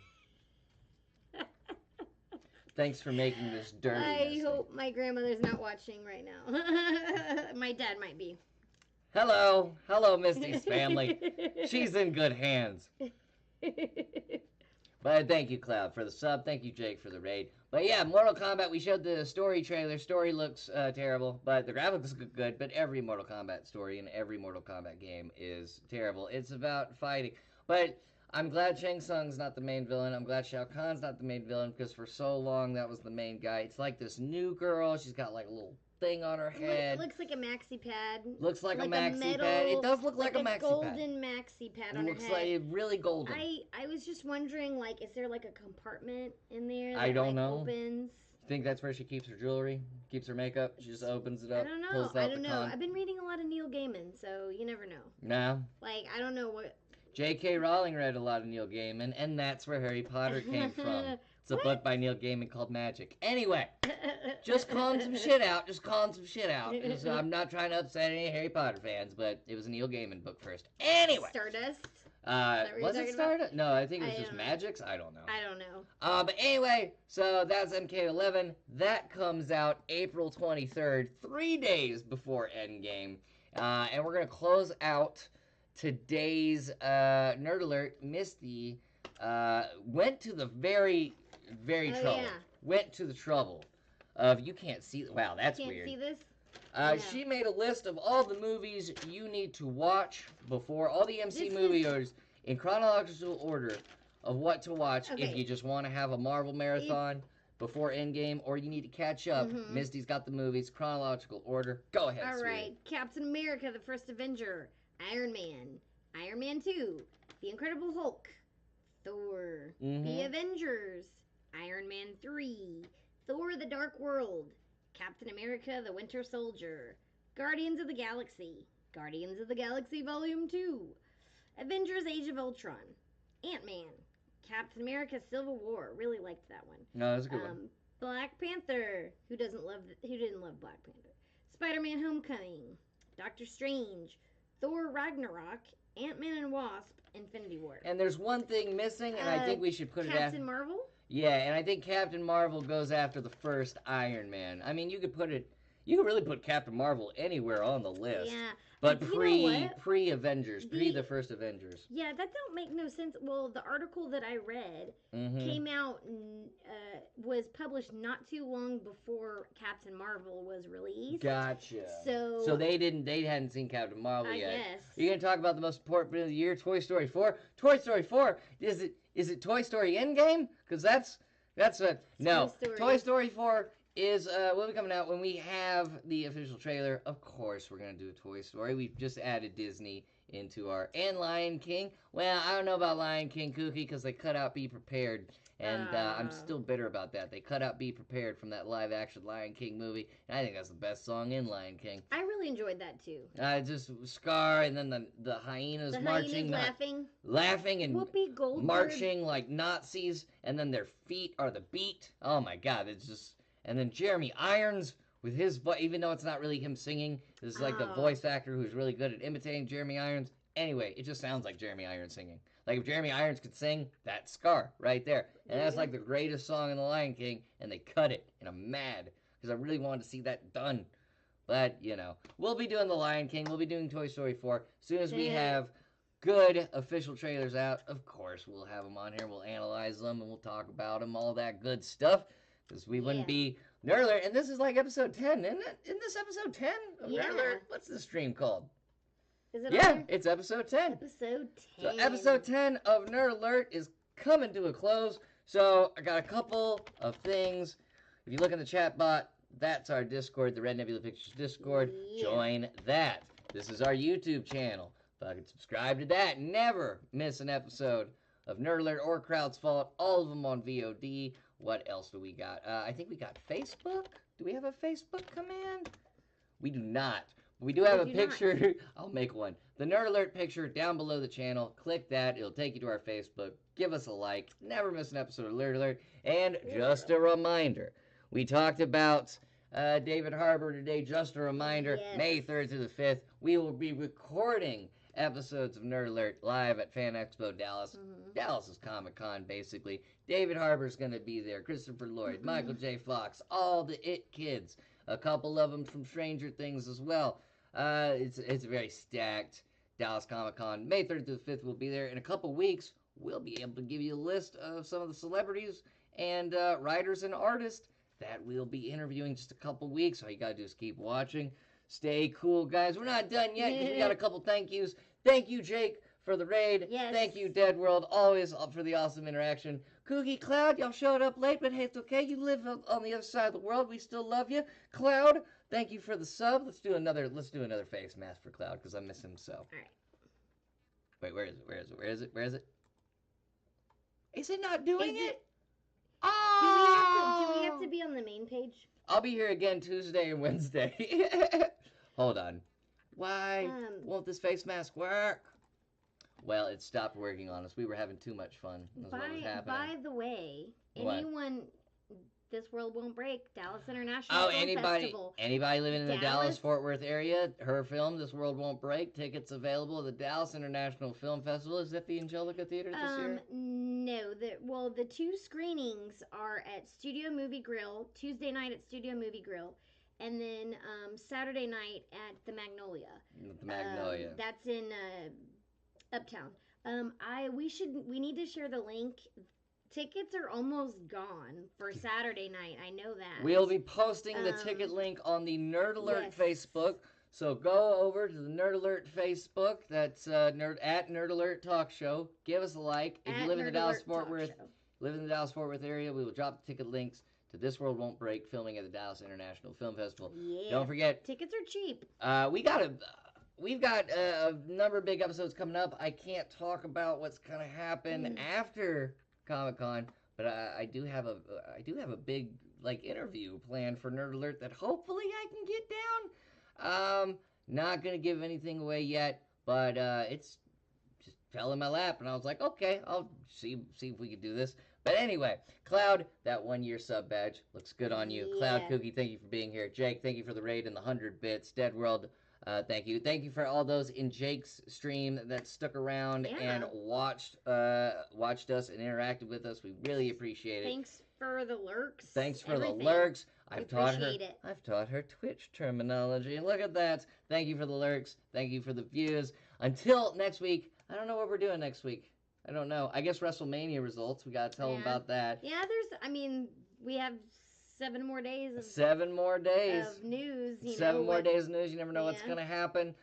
Thanks for making this dirty. I Misty. hope my grandmother's not watching right now. My dad might be. Hello, Misty's family. She's in good hands. But thank you, Cloud, for the sub. Thank you, Jake, for the raid. But yeah, Mortal Kombat, we showed the story trailer. Story looks terrible, but the graphics look good. But every Mortal Kombat story and every Mortal Kombat game is terrible. It's about fighting. But I'm glad Shang Tsung's not the main villain. I'm glad Shao Kahn's not the main villain, because for so long that was the main guy. It's like this new girl. She's got like a little thing on her head. It looks like a maxi pad. Looks like a maxi metal, pad. It does look like a maxi pad. golden maxi pad on her Looks head. like really golden. I was just wondering, like, is there like a compartment in there that I don't like, know. opens? Think that's where she keeps her jewelry, keeps her makeup. She just opens it I up, don't know. pulls I out don't the know. con. I've been reading a lot of Neil Gaiman, so you never know. No. Like, I don't know what. J.K. Rowling read a lot of Neil Gaiman, and that's where Harry Potter came from. It's a book by Neil Gaiman called Magic. Anyway, just calling some shit out. Just calling some shit out. So I'm not trying to upset any Harry Potter fans, but it was a Neil Gaiman book first. Anyway. Stardust. Was it Stardust? No, I think it was just Magic's. I don't know. I don't know. But anyway, so that's MK11. That comes out April 23rd, 3 days before Endgame. And we're going to close out today's Nerd Alert. Misty went to the very trouble. Yeah. Went to the trouble of, you can't see, wow, that's Can't weird. see this? She made a list of all the movies you need to watch before, all the MC movies in chronological order of what to watch if Okay. you just want to have a Marvel marathon before Endgame, or you need to catch up. Mhm. Misty's got the movies, chronological order. Go ahead, All sweetie. right. Captain America, the First Avenger, Iron Man, Iron Man 2, The Incredible Hulk, Thor, The Mhm. Avengers, Iron Man 3, Thor the Dark World, Captain America the Winter Soldier, Guardians of the Galaxy, Guardians of the Galaxy Volume 2, Avengers Age of Ultron, Ant-Man, Captain America Civil War, really liked that one. No, that's a good one. Black Panther, who didn't love Black Panther, Spider-Man Homecoming, Doctor Strange, Thor Ragnarok, Ant-Man and Wasp, Infinity War. And there's one thing missing, and I think we should put it after. Captain Marvel? Yeah, and I think Captain Marvel goes after the first Iron Man. I mean, you could put it You can really put Captain Marvel anywhere on the list. Yeah. But You know what? pre-Avengers, pre the first Avengers. Yeah, that don't make no sense. Well, the article that I read came out was published not too long before Captain Marvel was released. Gotcha. So they hadn't seen Captain Marvel yet. I guess. You're gonna talk about the most important film of the year, Toy Story 4. Toy Story 4. Is it Toy Story Endgame? Because that's what. No, Toy Story 4 is will be coming out when we have the official trailer. Of course, we're gonna do a Toy Story. We've just added Disney into our and Lion King. Well, I don't know about Lion King, Kooky, because they cut out Be Prepared, and I'm still bitter about that. They cut out Be Prepared from that live-action Lion King movie, and I think that's the best song in Lion King. I really enjoyed that too. Just Scar, and then the hyenas marching, laughing, and Whoopi Goldberg marching like Nazis, and then their feet are the beat. Oh my God, it's just. And then Jeremy Irons with his voice, even though it's not really him singing, this is like the voice actor who's really good at imitating Jeremy Irons. Anyway, it just sounds like Jeremy Irons singing. Like if Jeremy Irons could sing, that's Scar right there. And that's like the greatest song in The Lion King, and they cut it, and I'm mad because I really wanted to see that done. But, you know, we'll be doing The Lion King, we'll be doing Toy Story 4. As soon as we have good official trailers out, of course, we'll have them on here, we'll analyze them, and we'll talk about them, all that good stuff. Because we wouldn't be Nerd Alert, and this is like episode 10, isn't it? Isn't this episode 10 of Nerd Alert? What's the stream called? Is it it's episode 10. Episode 10. So episode 10 of Nerd Alert is coming to a close. So I got a couple of things. If you look in the chat bot, that's our Discord, the Red Nebula Pictures Discord. Join that. This is our YouTube channel. Fucking subscribe to that. Never miss an episode of Nerd Alert or Crowd's Fault. All of them on VOD. What else do we got? I think we got Facebook. Do we have a Facebook command? We do not. We do have a picture. I'll make one. The Nerd Alert picture down below the channel. Click that. It'll take you to our Facebook. Give us a like. Never miss an episode of Nerd Alert. And just a reminder, we talked about David Harbour today. Just a reminder, May 3rd through the 5th, we will be recording episodes of Nerd Alert live at Fan Expo Dallas. Dallas is Comic-Con, basically. David Harbour's going to be there. Christopher Lloyd, Michael J. Fox, all the It kids. A couple of them from Stranger Things as well. It's very stacked. Dallas Comic-Con. May 3rd through the 5th, we'll be there. In a couple weeks, we'll be able to give you a list of some of the celebrities and writers and artists that we'll be interviewing just a couple weeks. All you got to do is keep watching. Stay cool, guys. We're not done yet because we got a couple thank yous. Thank you, Jake, for the raid. Yes. Thank you, Dead World, always up for the awesome interaction. Kooky Cloud, y'all showed up late, but hey, it's okay. You live on the other side of the world. We still love you. Cloud, thank you for the sub. Let's do another face mask for Cloud because I miss him so. All right. Wait, where is it? Where is it? Is it not doing it? Do we have to be on the main page? I'll be here again Tuesday and Wednesday. Hold on. Why won't this face mask work? Well, it stopped working on us. We were having too much fun. That's what was happening. By the way, What? anyone, This World Won't Break, Dallas International Film Festival. Anybody living in the Dallas-Fort Worth area, her film, This World Won't Break, tickets available at the Dallas International Film Festival. Is that the Angelica Theater this year? No. The two screenings are at Studio Movie Grill, Tuesday night at Studio Movie Grill, and then Saturday night at the Magnolia. The Magnolia. That's in Uptown. We need to share the link. Tickets are almost gone for Saturday night. I know that. We'll be posting the ticket link on the Nerd Alert Facebook. So go over to the Nerd Alert Facebook. That's Nerd Alert Talk Show. Give us a like. If you live in the Dallas-Fort Worth area, we will drop the ticket links to This World Won't Break, filming at the Dallas International Film Festival. Yeah. Don't forget, tickets are cheap. We've got a number of big episodes coming up. I can't talk about what's going to happen after Comic-Con, but I do have a big interview planned for Nerd Alert that hopefully I can get down. Not gonna give anything away yet, but it's just fell in my lap, and I was like, okay, I'll see if we can do this. But anyway, Cloud, that 1-year sub badge looks good on you. Yeah. Cloud Kooky, thank you for being here. Jake, thank you for the raid and the 100 bits. Dead World, Thank you. Thank you for all those in Jake's stream that stuck around and watched us and interacted with us. We really appreciate it. Thanks for the lurks. Thanks for everything. the lurks. We I've taught appreciate it. I've taught her Twitch terminology. Look at that. Thank you for the lurks. Thank you for the views. Until next week. I don't know what we're doing next week. I don't know. I guess WrestleMania results. We gotta tell them about that. Yeah, we have 7 more days of 7 more days of news. 7 more days of news. You never know what's gonna happen.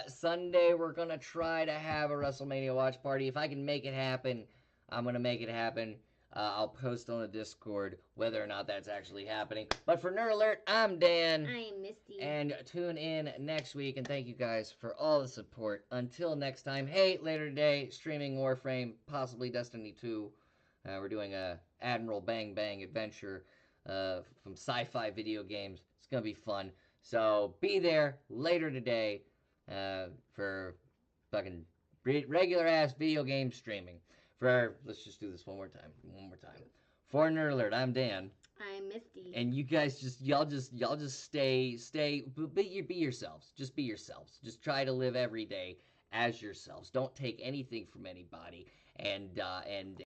Sunday we're gonna try to have a WrestleMania watch party. If I can make it happen, I'm gonna make it happen. I'll post on the Discord whether or not that's actually happening. But for Nerd Alert, I'm Dan. I'm Misty. And tune in next week. And thank you guys for all the support. Until next time. Hey, later today, streaming Warframe, possibly Destiny 2. We're doing a Admiral Bang Bang adventure from sci-fi video games. It's going to be fun. So be there later today for fucking regular-ass video game streaming. Let's just do this one more time. For Nerd Alert, I'm Dan. I'm Misty. And you guys y'all just stay, be yourselves. Just be yourselves. Just try to live every day as yourselves. Don't take anything from anybody. And